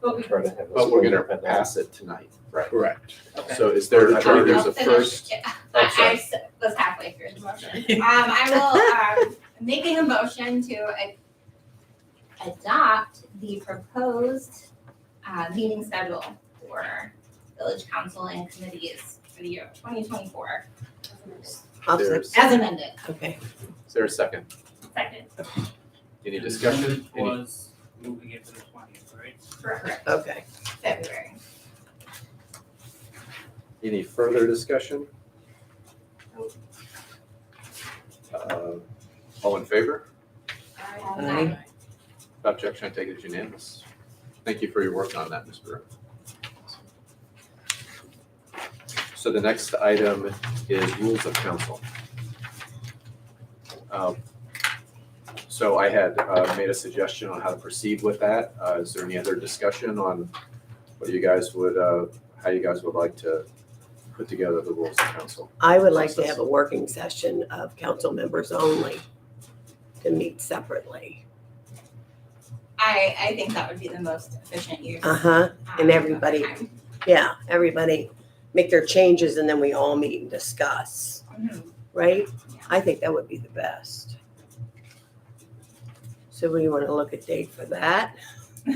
But we, Try to have this. But we're gonna independent. pass it tonight, right? Correct. Okay. So is there, I believe there's a I'll finish. first, I sorry. was halfway through the motion. I will, making a motion to adopt the proposed meeting schedule for village council and committees for the year 2024 I'll There's- second. as amended. Okay. is there a second? second, Any discussion? Any- Was moving it to the 20th, right? Correct. Okay. February. Any further discussion? All in favor? Aye. Without objection, I take it as unanimous. Thank you for your work on that, Ms. Brewer. So the next item is rules of council. So I had made a suggestion on how to proceed with that. Is there any other discussion on what you guys would, how you guys would like to put together the rules of council? I would like to have a working session of council members only to meet separately. I think that would be the most efficient use. Uh-huh. And of everybody- time. Yeah, everybody make their changes and then we all meet and discuss, Mhm. right? I think that would be the best. So we want to look at date for that. Do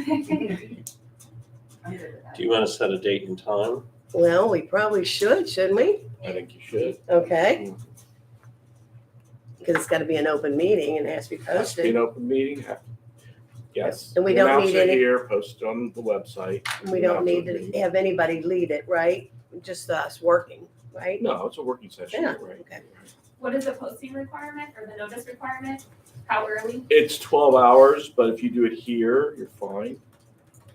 you want to set a date and time? Well, we probably should, shouldn't we? I think you should. Okay. Because it's got to be an open meeting and it has to be Has to be an posted. open meeting. Yes. And we don't Announce need it any- here, post it on the website. And we don't Announce need the to meeting. have anybody lead it, right? Just us working, right? No, it's a working session, Yeah, right? okay. what is the posting requirement or the notice requirement? How early? It's 12 hours, but if you do it here, you're fine.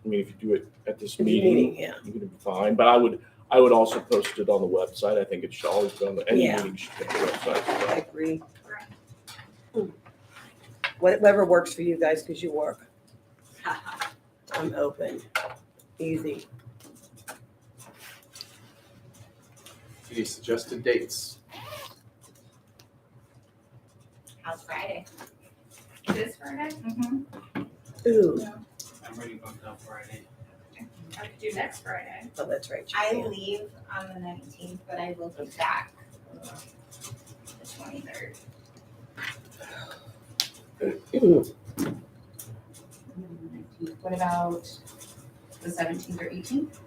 I mean, if you do it at this meeting, Yeah. you're gonna be fine. But I would also post it on the website. I think it should always be on any Yeah. meeting should be on the website. I agree. Whatever works for you guys, because you work. I'm open. Easy. Any suggested dates? How's Friday? This Friday? Ooh, I'm already booked up Friday. I could do next Friday. oh, that's right. you I can. leave on the 19th, but I will be back the 23rd. What about the 17th or 18th?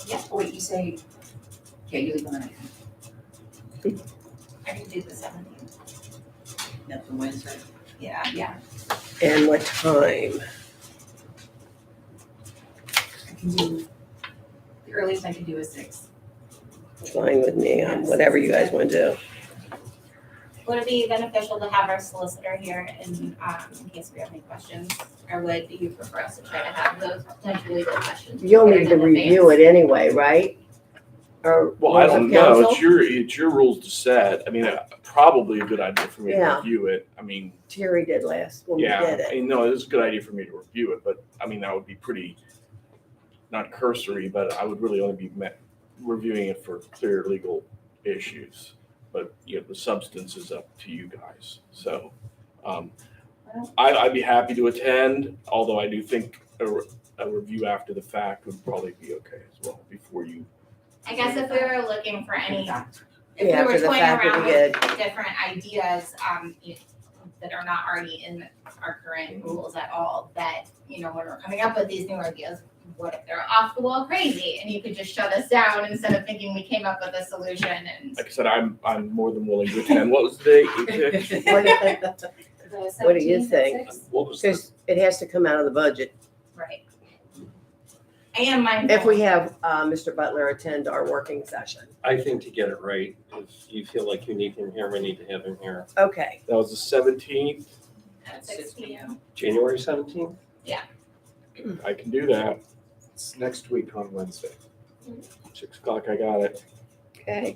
Yeah. Oh, wait, you say, yeah, you leave on the 19th. I can do the 17th. That's a Wednesday. Yeah. Yeah, And what time? I can do, the earliest I can do is 6. Fine with me, whatever you guys want to do. Would it be beneficial to have our solicitor here in case we have any questions? Or would you prefer us to try to have those potential legal questions? You'll need to prepared in review it advance? anyway, right? Or Well, I rules of don't know. council? It's your rules to set. I mean, probably a good idea for me to Yeah. review it. I mean, Terry did last when we yeah, did I it. mean, no, it's a good idea for me to review it, but I mean, that would be pretty, not cursory, but I would really only be reviewing it for clear legal issues. But, you know, the substance is up to you guys. So, I'd be happy to attend, although I do think a review after the fact would probably be okay as well before you. I guess if we were looking for any, if Yeah, we after were the toying fact would around be with different ideas, that are not already in our current rules at all, that, when we're coming up with these new ideas, what if they're off the wall crazy and you could just shut us down instead of thinking we came up with a solution and. Like I said, I'm more than willing to attend. What was the date you picked? The What do you 17th at think? 6? What was the, Because it has to come out of the budget. Right. I am mindful. If we have Mr. Butler attend our working session. I think to get it right, if you feel like you need him here, we need to have him here. Okay. That was the 17th. At 6 p.m. January 17th? I can do that. It's next week on Wednesday. 6 o'clock, I got it. Okay.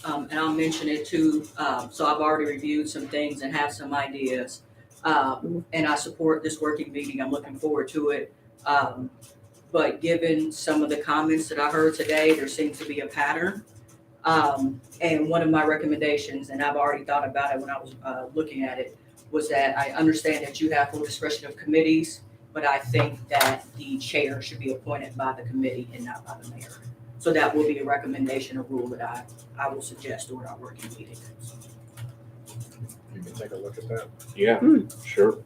And I'll mention it too, so I've already reviewed some things and have some ideas. And I support this working meeting, I'm looking forward to it. But given some of the comments that I heard today, there seems to be a pattern. And one of my recommendations, and I've already thought about it when I was looking at it, was that I understand that you have full discretion of committees, but I think that the chair should be appointed by the committee and not by the mayor. So that will be a recommendation, a rule that I will suggest during our working meeting. You can take a look at that. Yeah, sure.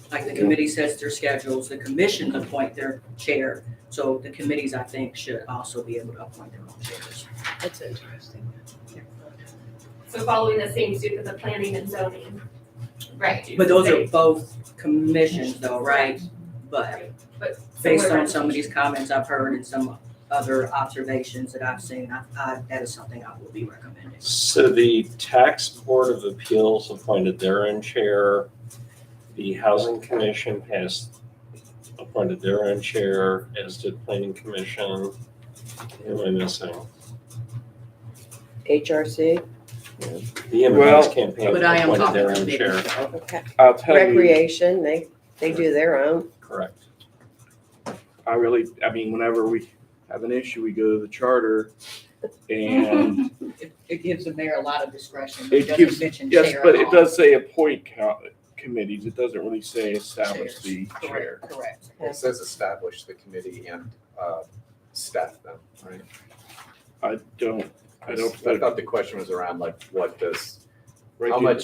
Like the committee sets their schedules, the commissions appoint their chair. So the committees, I think, should also be able to appoint their own chairs. That's interesting. So following the same suit as the planning and zoning. Right. But those are both commissions though, right? But But based similar on some of these comments I've heard and some other observations that I've seen, that is something I will be recommending. So the Tax Board of Appeals appointed their own chair. The Housing Commission has appointed their own chair, as did Planning Commission. Who am I missing? HRC. The Immigrants Well, Campaign But I am appointed talking their to own committee. chair. Okay. I'll tell you, Recreation, they do their own. Correct. I mean, whenever we have an issue, we go to the charter and It gives the mayor a lot of discretion. it doesn't gives, mention yes, chair but at it all. does say appoint committees. It doesn't really say establish Chairs. the chair. Correct. It says establish the committee and staff them, right? I don't I thought the question was around like, what does, right how there.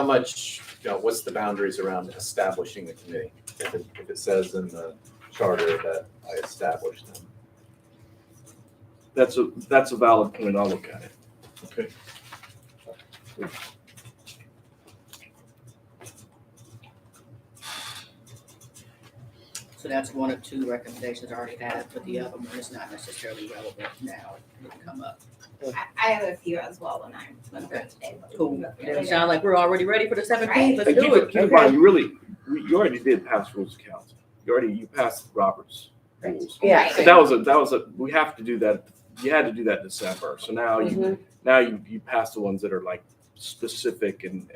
much, what's the boundaries around establishing the committee? If it says in the charter that I established them. That's a valid point. I'll look at it. Okay. So that's one of two recommendations I already had, but the other one is not necessarily relevant now. It didn't come up. I have a few as well when I'm Okay. today. but we Cool. can go through it It later. sounds like we're already ready for the 17th. Right. Let's And do keep it. keep in mind, you already did pass rules of council. You passed Robert's rules. Yeah. Right. So that was we have to do that. You had to do that in December. So now you pass the ones that are like specific and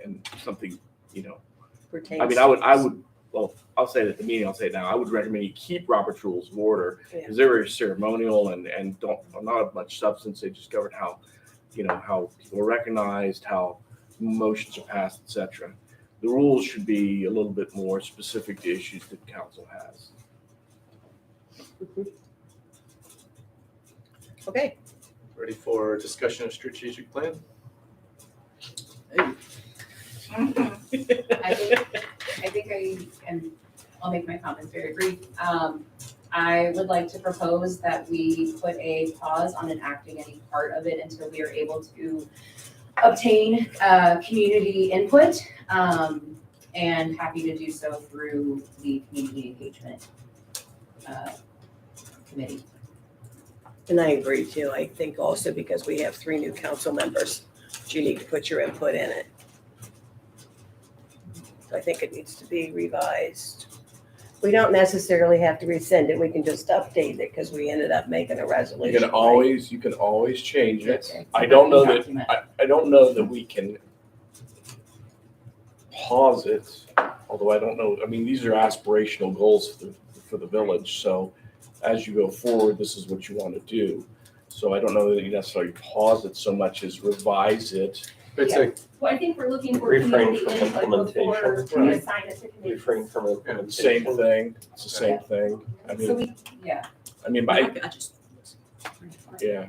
something, I mean, well, I'll say it at the meeting, I'll say it now. I would recommend you keep Robert's Rules of Order because they're very ceremonial and not of much substance. They just covered how, how people are recognized, how motions are passed, etc. The rules should be a little bit more specific to issues that council has. Okay. Ready for discussion of strategic plan? I think I'll make my comments very brief. I would like to propose that we put a pause on enacting any part of it until we are able to obtain, community input. And happy to do so through the community engagement, committee. And I agree too. I think also because we have 3 new council members, you need to put your input in it. So I think it needs to be revised. We don't necessarily have to rescind it. We can just update it because we ended up making a resolution. You can always change it. Okay. I don't know Document. that, I don't know that we can pause it, although I don't know, I mean, these are aspirational goals for the village. So as you go forward, this is what you want to do. So I don't know that you necessarily pause it so much as revise it. It's a, Well, I think we're looking for Refrain community from input before implementation. we Right. assign it to committees. Refrain from implementation. Same thing. It's the same thing. I So mean, yeah, I just, yeah.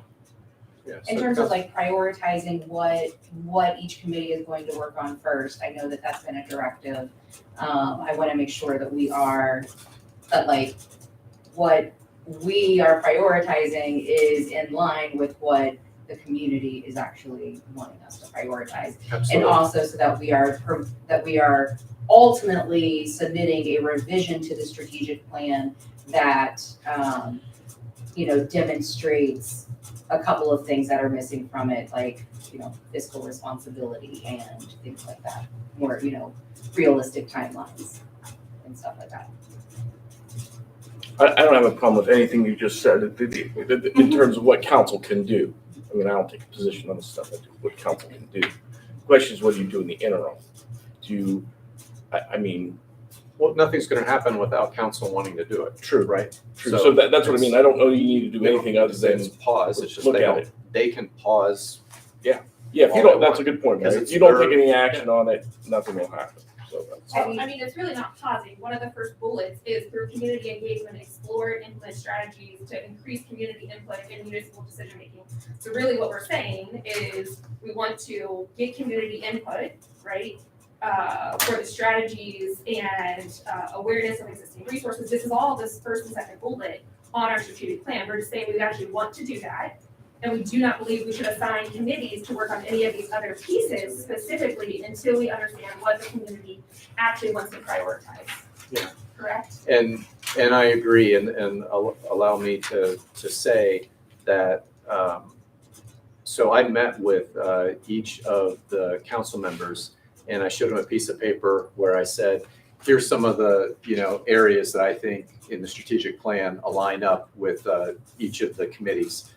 yeah. in so terms of like prioritizing what each committee is going to work on first, I know that that's been a directive. I want to make sure that we are, that like, what we are prioritizing is in line with what the community is actually wanting us to prioritize. And Absolutely. also so that we are ultimately submitting a revision to the strategic plan that, demonstrates a couple of things that are missing from it, like, fiscal responsibility and things like that. More, realistic timelines and stuff like that. I don't have a problem with anything you just said in terms of what council can do. I mean, I don't take a position on the stuff I do, what council can do. The question is, what do you do in the interim? Well, nothing's going to happen without council wanting to do it. True. Right? True. So that's what I mean. I don't know you need to do anything other than It's pause. It's just look at it. they can pause. Yeah, if you don't, that's a good point, Because right? it's If you don't their- take any action on it, nothing will happen. So that's. Well, I mean, it's really not pausing. One of the first bullets is through community engagement, explore and implement strategies to increase community input in municipal decision making. So really what we're saying is we want to get community input, right? For the strategies and awareness of existing resources. This is all this first and second bullet on our strategic plan. We're just saying we actually want to do that. And we do not believe we should assign committees to work on any of these other pieces specifically until we understand what the community actually wants to prioritize. Yeah. Correct? And I agree, and allow me to say that, so I met with each of the council members, and I showed them a piece of paper where I said, here's some of the, areas that I think in the strategic plan align up with each of the committees.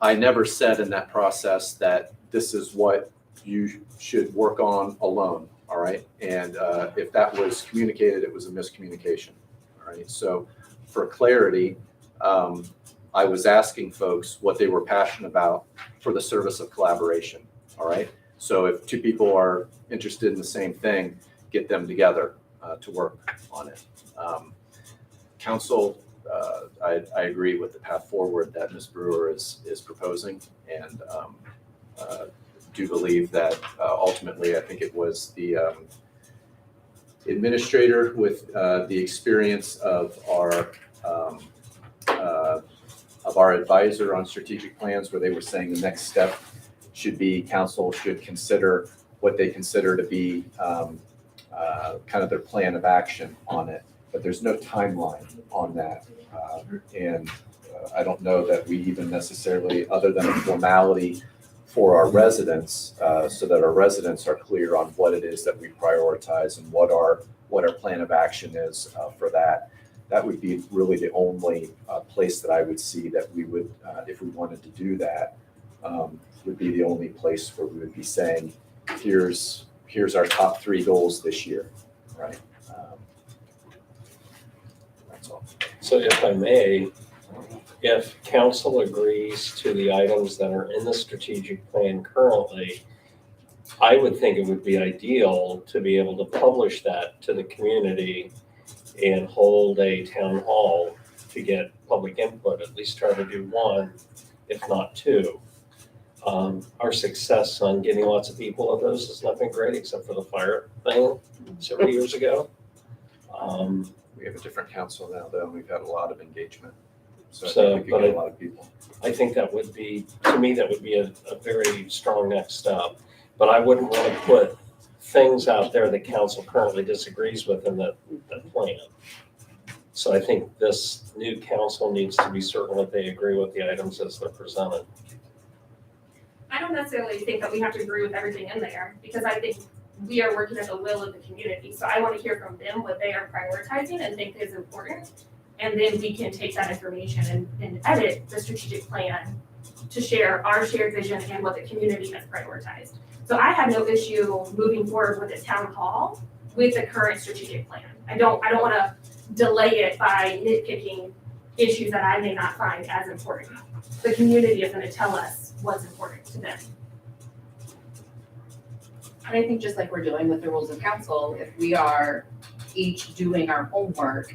I never said in that process that this is what you should work on alone, all right? And if that was communicated, it was a miscommunication, all right? So for clarity, I was asking folks what they were passionate about for the service of collaboration, all right? So if 2 people are interested in the same thing, get them together to work on it. Council, I agree with the path forward that Ms. Brewer is proposing, and do believe that ultimately, I think it was the administrator with the experience of our advisor on strategic plans, where they were saying the next step should be council should consider what they consider to be kind of their plan of action on it. But there's no timeline on that. And I don't know that we even necessarily, other than a formality for our residents, so that our residents are clear on what it is that we prioritize and what our plan of action is for that. That would be really the only place that I would see that we would, if we wanted to do that, would be the only place where we would be saying, here's our top 3 goals this year, right? That's all. So if I may, if council agrees to the items that are in the strategic plan currently, I would think it would be ideal to be able to publish that to the community and hold a town hall to get public input, at least try to do 1, if not 2. Our success on getting lots of people of those has not been great, except for the fire thing several years ago. We have a different council now, though, and we've had a lot of engagement. So I So, think we but could get a lot of people. I think that would be, to me, that would be a very strong next step. But I wouldn't want to put things out there that council currently disagrees with in the plan. So I think this new council needs to be certain that they agree with the items as they're presented. I don't necessarily think that we have to agree with everything in there, because I think we are working at the will of the community. So I want to hear from them what they are prioritizing and think is important. And then we can take that information and edit the strategic plan to share our shared vision and what the community has prioritized. So I have no issue moving forward with the town hall with the current strategic plan. I don't want to delay it by nitpicking issues that I may not find as important. The community is going to tell us what's important to them. And I think just like we're doing with the rules of council, if we are each doing our homework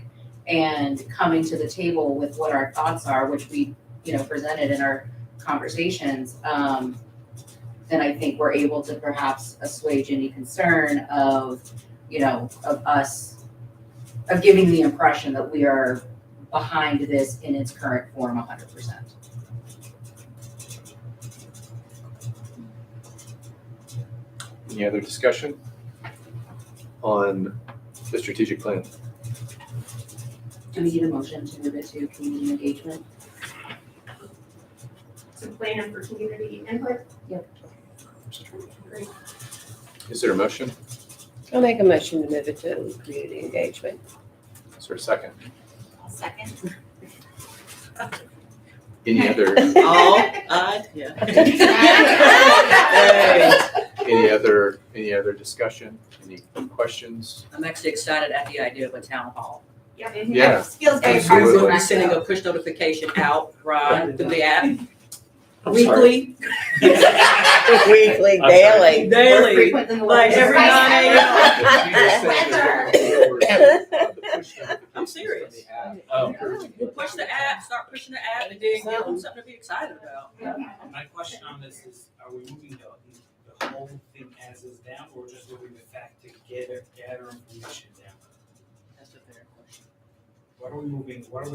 and coming to the table with what our thoughts are, which we, presented in our conversations, then I think we're able to perhaps assuage any concern of giving the impression that we are behind this in its current form 100%. Any other discussion on the strategic plan? Do we need a motion to move it to community engagement? To plan for community input. Is there a motion? I'll make a motion to move it to community engagement. Is there a second? Second. Any other, Yeah. any other discussion? Any questions? I'm actually excited at the idea of a town hall. Yeah, Feels very absolutely. We'll be personal. sending a push notification out, Ron, through the app, I'm sorry. weekly. Weekly, I'm daily. More Daily, frequent than the like ones- every Right. 9 a.m. I'm serious. Oh. We'll push the app, start pushing the app, and then give them something to be excited about. My question on this is, are we moving the whole thing as is down, or just moving the fact to gather information down? That's a fair question. What are we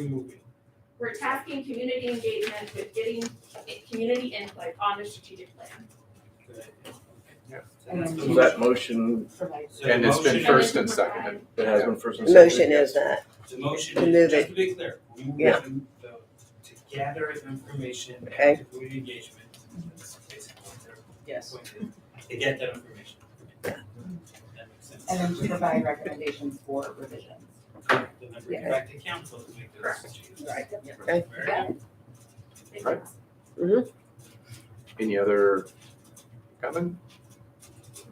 moving? We're tasking community engagement with getting community input on the strategic plan. Good. Yeah. So that's the And So that motion, So And the it's been motion- first and seconded. it has been first and The second. motion is that. The motion To move is, just it. to be clear, we move Yeah. to gather information Okay. and to community engagement. That's basically what their Yes. point is, to get that information. That makes sense. And then to provide recommendations for revisions. Then I bring it back to council to make those changes. Right. Very Yeah. good. Right. Any other comment?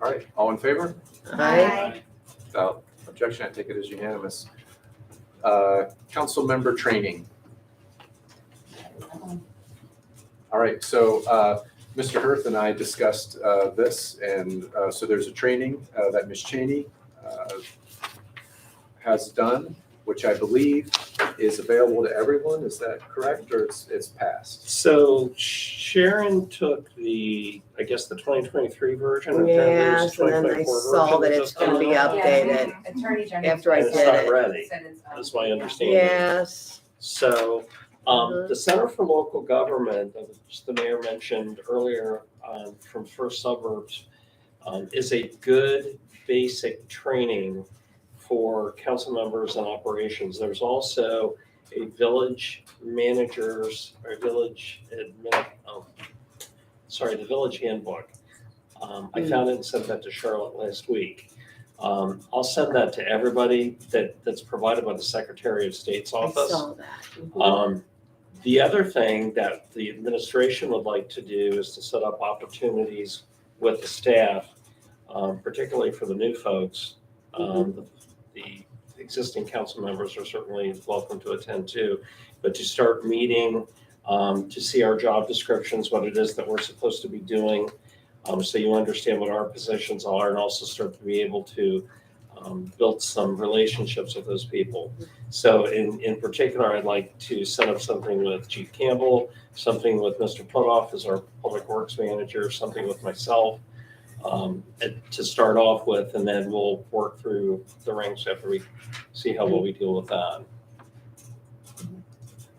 All right, all in favor? Aye. Without objection, I take it as unanimous. Council member training. All right, so Mr. Hirth and I discussed this, and so there's a training that Ms. Cheney has done, which I believe is available to everyone. Is that correct, or it's passed? So Sharon took the 2023 version and Yes, Heather's and then I 2024 saw version. that Is it's gonna be still- updated. Attorney General. After I And it's did not it. ready, Said it's, that's my understanding. Yes. So, the Center for Local Government, which the mayor mentioned earlier, from First Suburbs, is a good basic training for council members and operations. There's also a village managers or village admin, the village handbook. I found it and sent that to Charlotte last week. I'll send that to everybody that's provided by the Secretary of State's I office. saw that. The other thing that the administration would like to do is to set up opportunities with the staff, particularly for the new folks. The existing council members are certainly welcome to attend too, but to start meeting, to see our job descriptions, what it is that we're supposed to be doing, so you understand what our positions are, and also start to be able to build some relationships with those people. So in particular, I'd like to set up something with Chief Campbell, something with Mr. Putoff as our Public Works Manager, something with myself, to start off with, and then we'll work through the ranks after we see how well we deal with that.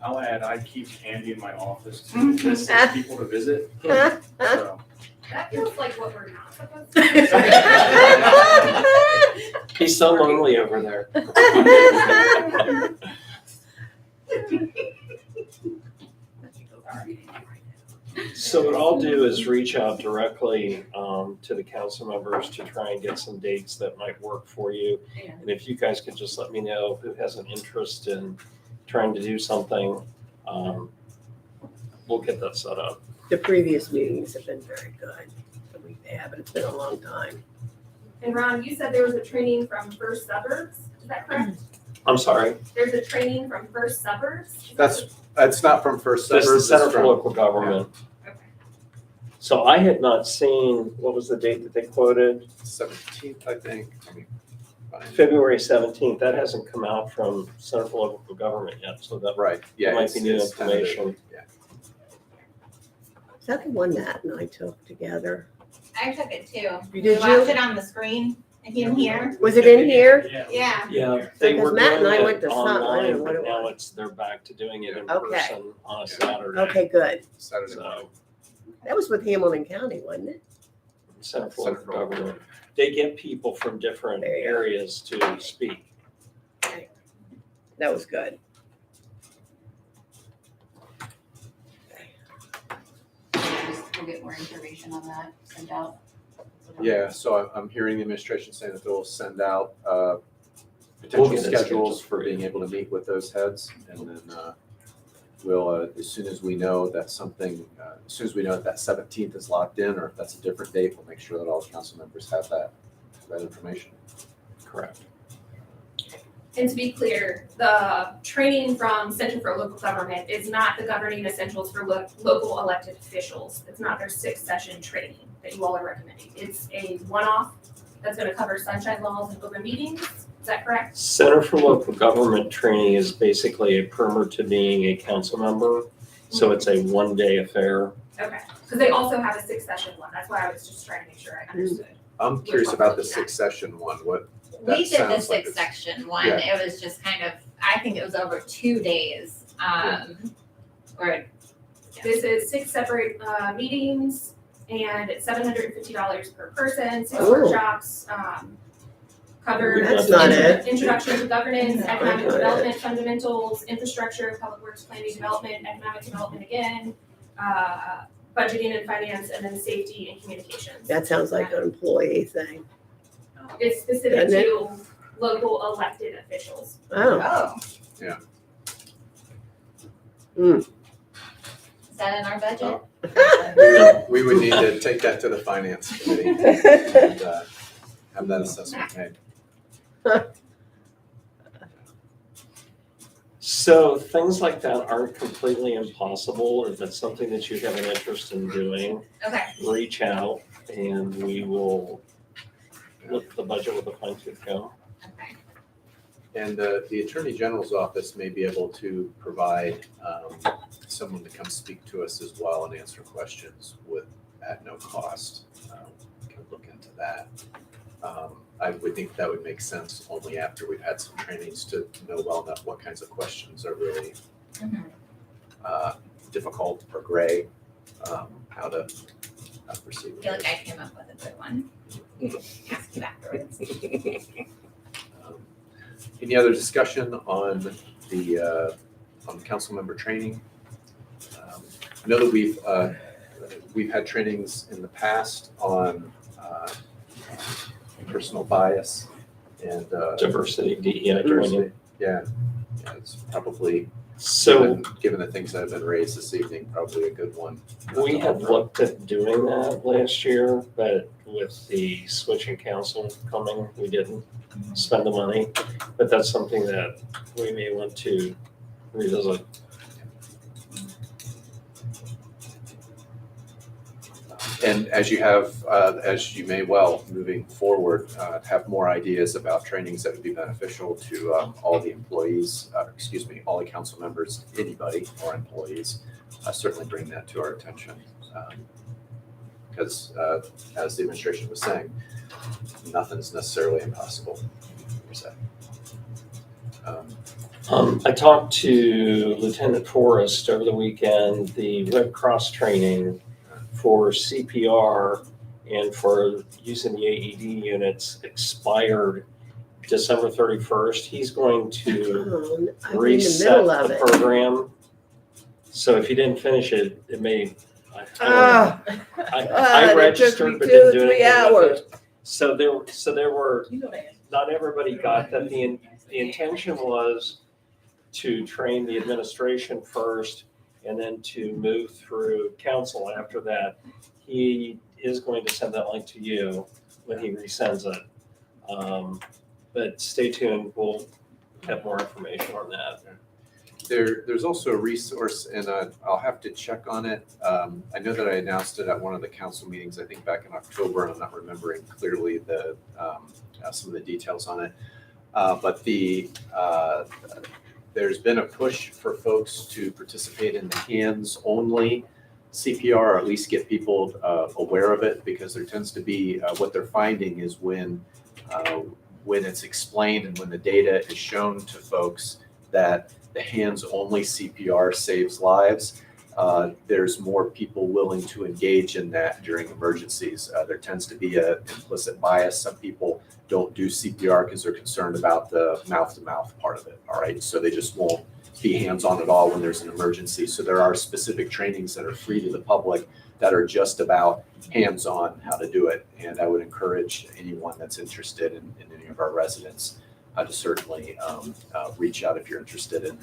I'll add, I keep candy in my office to list people to visit. So, That feels like what we're not supposed to do. He's so lonely over there. So what I'll do is reach out directly to the council members to try and get some dates that might work for you. And if you guys could just let me know who has an interest in trying to do something, we'll get that set up. The previous meetings have been very good. But it's been a long time. And Ron, you said there was a training from First Suburbs, is that correct? I'm sorry. There's a training from First Suburbs? Is That's not from First That's Suburbs. the Center it's for from- Local Government. Okay. So I had not seen, what was the date that they quoted? 17th, I think. Let me find it. February 17th. That hasn't come out from Center for Local Government yet, so that Right, yeah. might it's- be new it's tentative, information. Yeah. Is that the one Matt and I took together? I took it too. You did We watched you? it on the screen in here. Was it in here? Yeah. Yeah, they Because were Matt and doing I it went to some, I don't know online, what but it now was. they're back to doing it in Okay. person on a Saturday. Okay, good. Saturday morning. So, That was with Hamilton County, wasn't it? Center for Local Government. They get people from different There you go. areas to speak. That was good. We'll get more information on that sent out. Yeah, so I'm hearing the administration saying that they'll send out We'll potential get it schedules scheduled for for you. being able to meet with those heads. And then we'll, as soon as we know that something, as soon as we know that 17th is locked in, or if that's a different date, we'll make sure that all the council members have that information. Correct. And to be clear, the training from Center for Local Government is not the governing essentials for local elected officials. It's not their 6-session training that you all are recommending. It's a one-off that's gonna cover sunshine laws and open meetings. Is that correct? Center for Local Government training is basically a primer to being a council member. So it's a one-day affair. Okay, because they also have a 6-session one. That's why I was just trying to make sure I understood. I'm curious about the 6-session one. What, that We did the sounds like it's- section one. yeah. It was just kind of, I think it was over 2 days. Or This is 6 separate meetings, and it's $750 per person, 6 Ooh. workshops, covered. That's not it. Introduction to governance, economic That's not development fundamentals, infrastructure, public works planning development, economic development again, budgeting and finance, and then safety and communications. That sounds like an employee thing. It's specific Doesn't it? to local elected officials. Oh, Is that in our budget? We would need to take that to the finance committee and have that assessment made. So things like that aren't completely impossible. If it's something that you have an interest in doing, Okay. reach out and we will look at the budget with a fine tooth comb. Okay. And the Attorney General's office may be able to provide someone to come speak to us as well and answer questions at no cost. We can look into that. I would think that would make sense only after we've had some trainings to know well enough what kinds of questions are really difficult or gray, how to proceed I with feel like those. I came up with a good one. Ask you afterwards. Any other discussion on the on council member training. I know that we've had trainings in the past on personal bias and Diversity, DEI diversity. training. Yeah, it's probably, So given the things that have been raised this evening, probably a good one. we had looked at doing that last year, but with the switching council coming, we didn't spend the money. But that's something that we may want to revisit. And as you may well, moving forward, have more ideas about trainings that would be beneficial to all the employees, all the council members, anybody or employees, certainly bring that to our attention. Because as the administration was saying, nothing's necessarily impossible, per se. I talked to Lieutenant Forrest over the weekend. The Red Cross training for CPR and for using the AED units expired December 31st. He's going to I'm in the reset middle of the it. program. So if you didn't finish it, it may, I It took registered me but didn't 2 do 3 anything with hours. it. So there were, not everybody got that. The intention was to train the administration first and then to move through council after that. He is going to send that link to you when he resends it. But stay tuned, we'll have more information on that. There's also a resource, and I'll have to check on it. I know that I announced it at one of the council meetings, I think back in October, and I'm not remembering clearly some of the details on it. But there's been a push for folks to participate in the hands-only CPR, or at least get people aware of it, because there tends to be, what they're finding is when it's explained and when the data is shown to folks that the hands-only CPR saves lives, there's more people willing to engage in that during emergencies. There tends to be an implicit bias. Some people don't do CPR because they're concerned about the mouth-to-mouth part of it, all right? So they just won't be hands-on at all when there's an emergency. So there are specific trainings that are free to the public that are just about hands-on how to do it. And I would encourage anyone that's interested in any of our residents to certainly reach out if you're interested in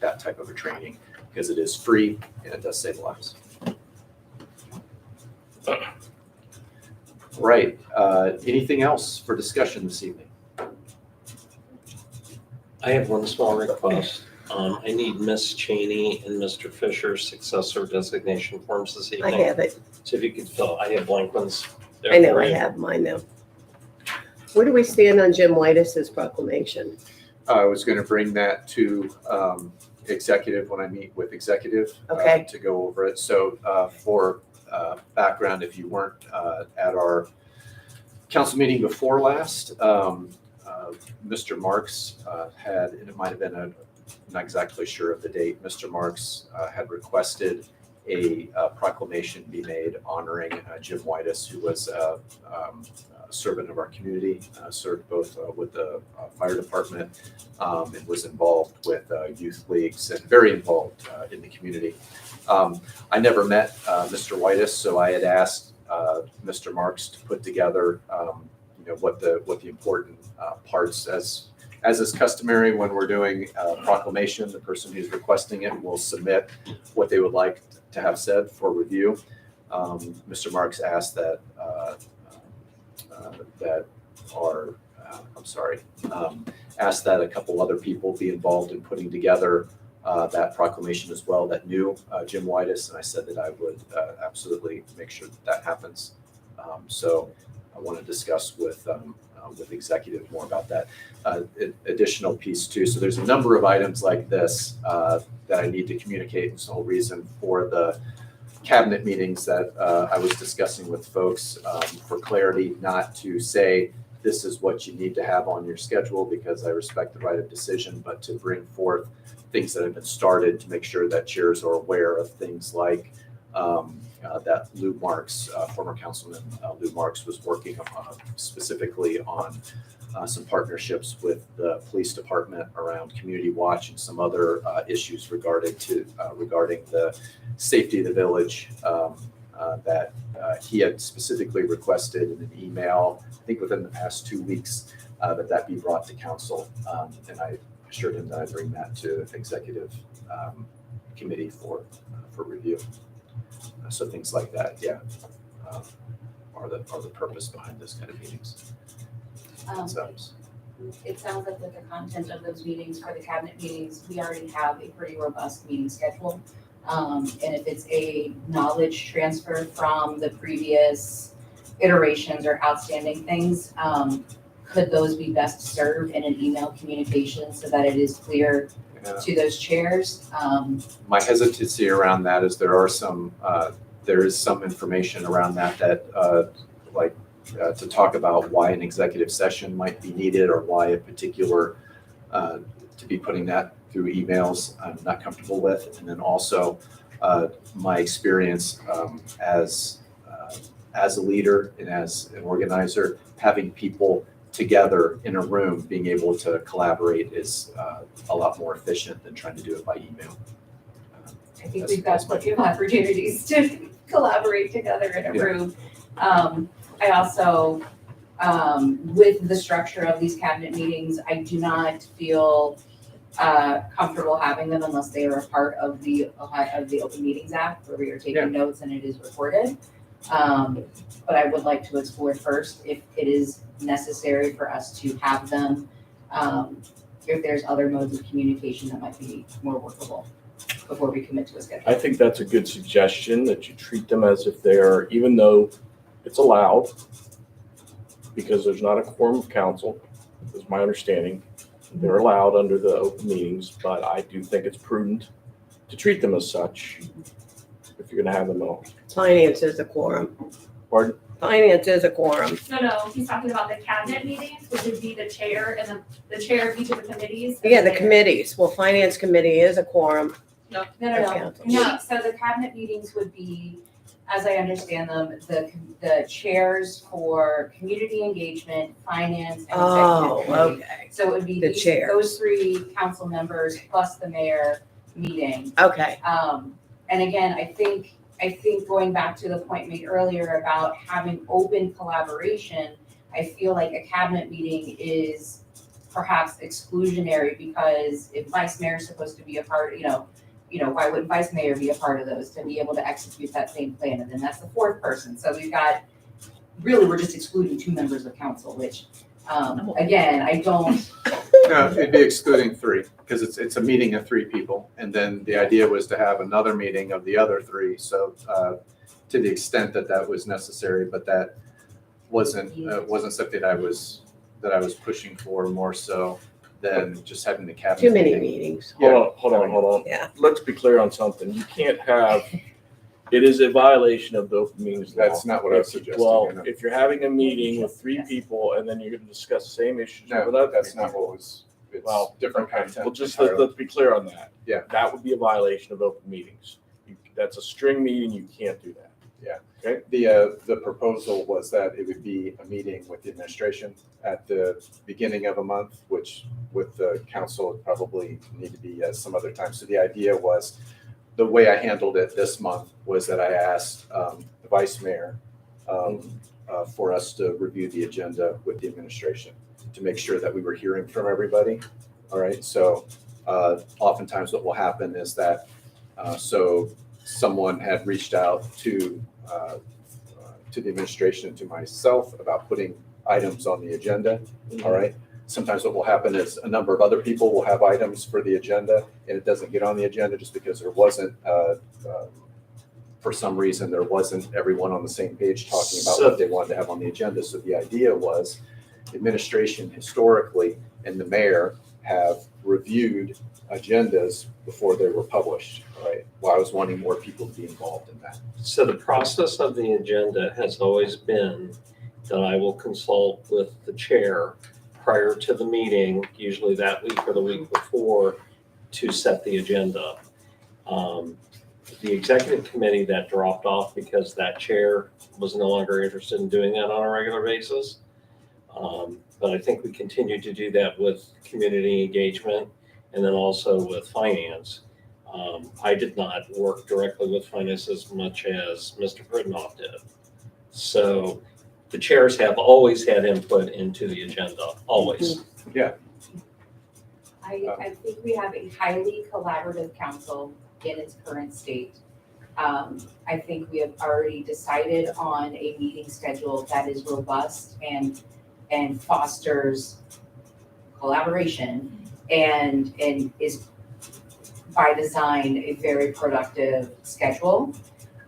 that type of a training, because it is free and it does save lives. Right. Anything else for discussion this evening? I have one small request. I need Miss Cheney and Mr. Fisher's successor designation forms this I evening. have it. So if you could fill, I have blank ones there I know, for I you. have mine now. Where do we stand on Jim Whitus's proclamation? I was going to bring that to executive when I meet with executive Okay. to go over it. So for background, if you weren't at our council meeting before last, Mr. Marks had, and it might have been not exactly sure of the date, Mr. Marks had requested a proclamation be made honoring Jim Whitus, who was a servant of our community, served both with the fire department and was involved with youth leagues and very involved in the community. I never met Mr. Whitus, so I had asked Mr. Marks to put together what the important parts, as is customary when we're doing a proclamation, the person who's requesting it will submit what they would like to have said for review. Mr. Marks asked that asked that a couple other people be involved in putting together that proclamation as well that knew Jim Whitus, and I said that I would absolutely make sure that happens. So I want to discuss with executive more about that. Additional piece too. So there's a number of items like this that I need to communicate. It's the whole reason for the cabinet meetings that I was discussing with folks for clarity, not to say this is what you need to have on your schedule because I respect the right of decision, but to bring forth things that have been started to make sure that chairs are aware of things like that Lou Marks, former councilman Lou Marks, was working specifically on some partnerships with the police department around community watch and some other issues regarding the safety of the village that he had specifically requested in an email, I think within the past 2 weeks, that be brought to council. And I assured him that I'd bring that to executive committee for review. So things like that, yeah, are the purpose behind this kind of meetings. It sounds like with the content of those meetings, for the cabinet meetings, we already have a pretty robust meeting schedule. And if it's a knowledge transfer from the previous iterations or outstanding things, could those be best served in an email communication so that it is clear to those chairs? My hesitancy around that is there is some information around that to talk about why an executive session might be needed or why a particular, to be putting that through emails, I'm not comfortable with. And then also my experience as a leader and as an organizer, having people together in a room, being able to collaborate is a lot more efficient than trying to do it by email. I think we've got plenty of opportunities to collaborate together in a room. I also, with the structure of these cabinet meetings, I do not feel comfortable having them unless they are a part of the Open Meetings Act, where we are taking notes and it is recorded. But I would like to explore first if it is necessary for us to have them, if there's other modes of communication that might be more workable before we commit to a schedule. I think that's a good suggestion, that you treat them as if they're, even though it's allowed, because there's not a quorum of council, is my understanding. They're allowed under the open meetings, but I do think it's prudent to treat them as such if you're gonna have them all. Finance is a quorum. Pardon? Finance is a quorum. No, he's talking about the cabinet meetings, which would be the chair and the chair of each of the committees. Yeah, the committees. Well, finance committee is a quorum. No, Council. so the cabinet meetings would be, as I understand them, the chairs for community engagement, finance, and Oh, executive committee. okay. So it would be The these- chairs. those three council members plus the mayor meeting. Okay. And again, I think going back to the point made earlier about having open collaboration, I feel like a cabinet meeting is perhaps exclusionary, because if vice mayor is supposed to be a part, why wouldn't vice mayor be a part of those to be able to execute that same plan? And then that's the fourth person. So we're just excluding 2 members of council, which, again, I don't. No, it'd be excluding 3, because it's a meeting of 3 people. And then the idea was to have another meeting of the other 3. So to the extent that was necessary, but that wasn't something that I was pushing for, more so than just having the cabinet Too many meeting. meetings. Hold on. Yeah. Let's be clear on something. You can't have, it is a violation of the open meetings law. That's not what I was suggesting. Well, no. if you're having a meeting with 3 people and then you're gonna discuss the same issues with No, other that's people. not what was, it's Well, different okay. content. Well, just entirely. let's be clear on that. Yeah. That would be a violation of open meetings. That's a string meeting, you can't do that. The proposal was that it would be a meeting with the administration at the beginning of a month, which with the council would probably need to be some other time. So the idea was, the way I handled it this month was that I asked the vice mayor for us to review the agenda with the administration to make sure that we were hearing from everybody. All right, so oftentimes what will happen is that, so someone had reached out to the administration and to myself about putting items on the agenda, all right? Sometimes what will happen is a number of other people will have items for the agenda and it doesn't get on the agenda just because there wasn't, for some reason, there wasn't everyone on the same page talking about what they wanted to have on the agenda. So the idea was administration historically and the mayor have reviewed agendas before they were published, right? Well, I was wanting more people to be involved in that. So the process of the agenda has always been that I will consult with the chair prior to the meeting, usually that week or the week before, to set the agenda. the executive committee that dropped off because that chair was no longer interested in doing that on a regular basis. But I think we continue to do that with community engagement and then also with finance. I did not work directly with finance as much as Mr. Brittenhoff did. So the chairs have always had input into the agenda, always. I think we have a highly collaborative council in its current state. I think we have already decided on a meeting schedule that is robust and fosters collaboration and is by design a very productive schedule.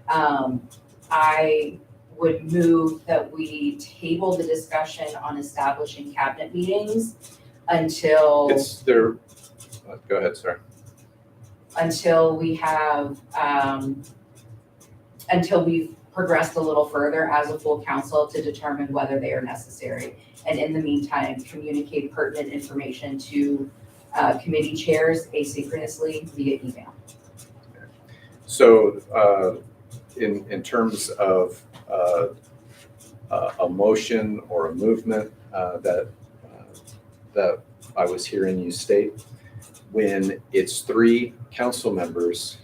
I would move that we table the discussion on establishing cabinet meetings until It's there, go ahead, sir. until we have, until we've progressed a little further as a full council to determine whether they are necessary. And in the meantime, communicate pertinent information to committee chairs asynchronously via email. So in terms of a motion or a movement that I was hearing you state, when it's 3 council members,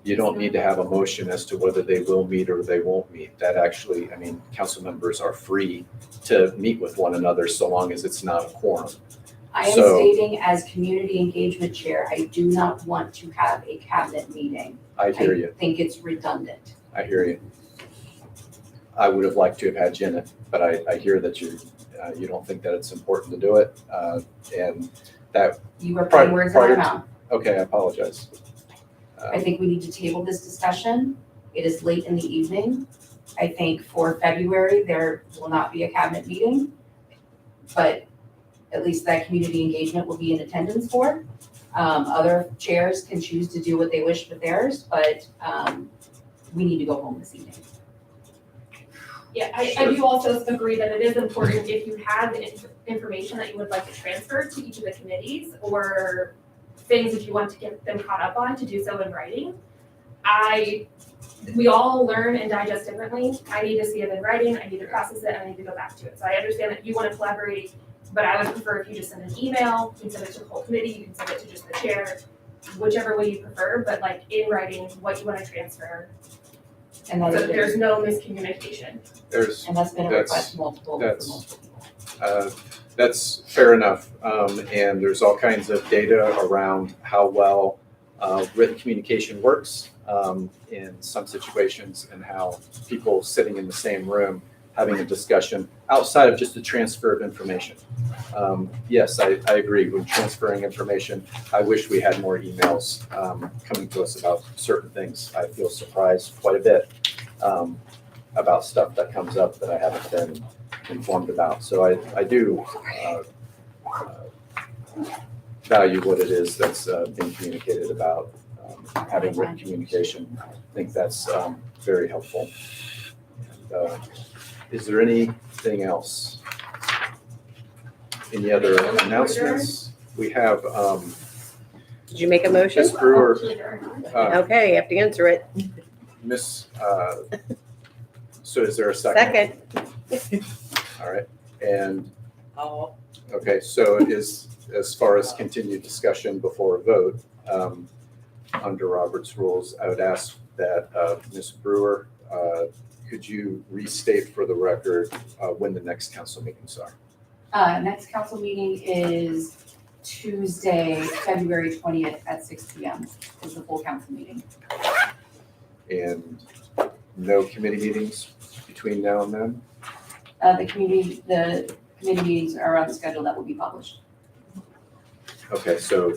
you don't need to have a motion as to whether they will meet or they won't meet. That actually, I mean, council members are free to meet with one another so long as it's not a quorum. I am stating as community engagement chair, I do not want to have a cabinet meeting. I hear you. I think it's redundant. I hear you. I would have liked to have had Janet, but I hear that you don't think that it's important to do it, and that. You were putting words in my mouth. Okay, I apologize. I think we need to table this discussion. It is late in the evening. I think for February, there will not be a cabinet meeting, but at least that community engagement will be in attendance for. Other chairs can choose to do what they wish with theirs, but we need to go home this evening. Yeah, I do also agree that it is important if you have information that you would like to transfer to each of the committees or things that you want to get them caught up on, to do so in writing. We all learn and digest differently. I need to see it in writing, I need to process it, and I need to go back to it. So I understand that you want to collaborate, but I would prefer if you just send an email, you can send it to the whole committee, you can send it to just the chair, whichever way you prefer, but like in writing, what you want to transfer. And that So is, there's no miscommunication. and that's been a request multiple. That's fair enough, and there's all kinds of data around how well written communication works in some situations, and how people sitting in the same room having a discussion outside of just the transfer of information. Yes, I agree. When transferring information, I wish we had more emails coming to us about certain things. I feel surprised quite a bit about stuff that comes up that I haven't been informed about. So I do value what it is that's being communicated about, having written communication. I think that's very helpful. And, is there anything else? Any other announcements? We have Did you make a motion? Ms. Brewer, Okay, you have to answer it. So is there a second? Second. All right, and, Oh. okay, so as far as continued discussion before a vote, under Robert's rules, I would ask that Ms. Brewer, could you restate for the record when the next council meetings are? Next council meeting is Tuesday, February 20th at 6 p.m. is the full council meeting. And no committee meetings between now and then? The committee meetings are on the schedule that will be published. Okay, so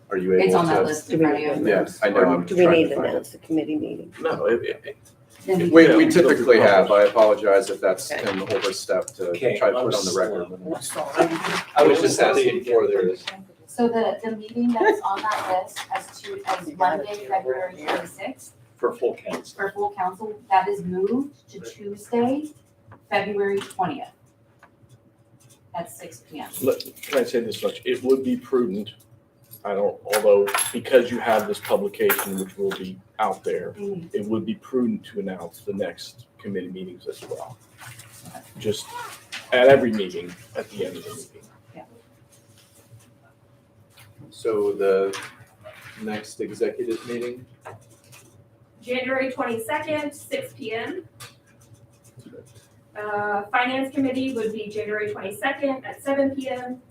are you able to? It's on that list in front of you. Yeah, I know, I'm Do we trying need to to find it. announce the committee meeting? No, Then We typically have. I apologize if that's Okay. an overstep to Okay, try to put on the record. I was just asking before there is. So the meeting that's on that list as Monday, February 26th for full council. for full council, that is moved to Tuesday, February 20th at 6 p.m. Can I say this much? It would be prudent I don't, although because you have this publication, which will be out there, it would be prudent to announce the next committee meetings as well. Just at every meeting, at the end of the meeting. So the next executive meeting, January 22nd, 6 p.m. Finance Committee would be January 22nd at 7 p.m.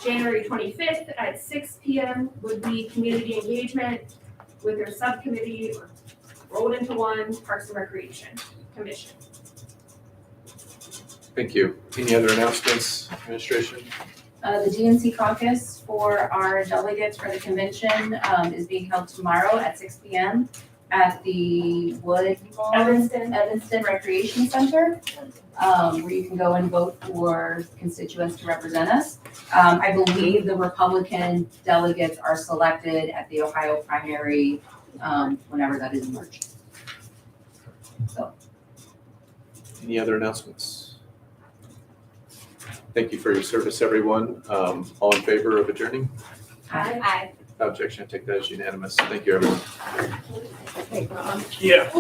January 25th at 6 p.m. would be Community Engagement with their subcommittee or rolled into one, Parks and Recreation Commission. thank you. Any other announcements, administration? The GNC caucus for our delegates for the convention is being held tomorrow at 6 p.m. at the Evanston Recreation Center, where you can go and vote for constituents to represent us. I believe the Republican delegates are selected at the Ohio primary, whenever that is in March. So. Any other announcements? Thank you for your service, everyone. All in favor of adjourning? Aye. Without objection, I take that as unanimous. Thank you, everyone. Yeah.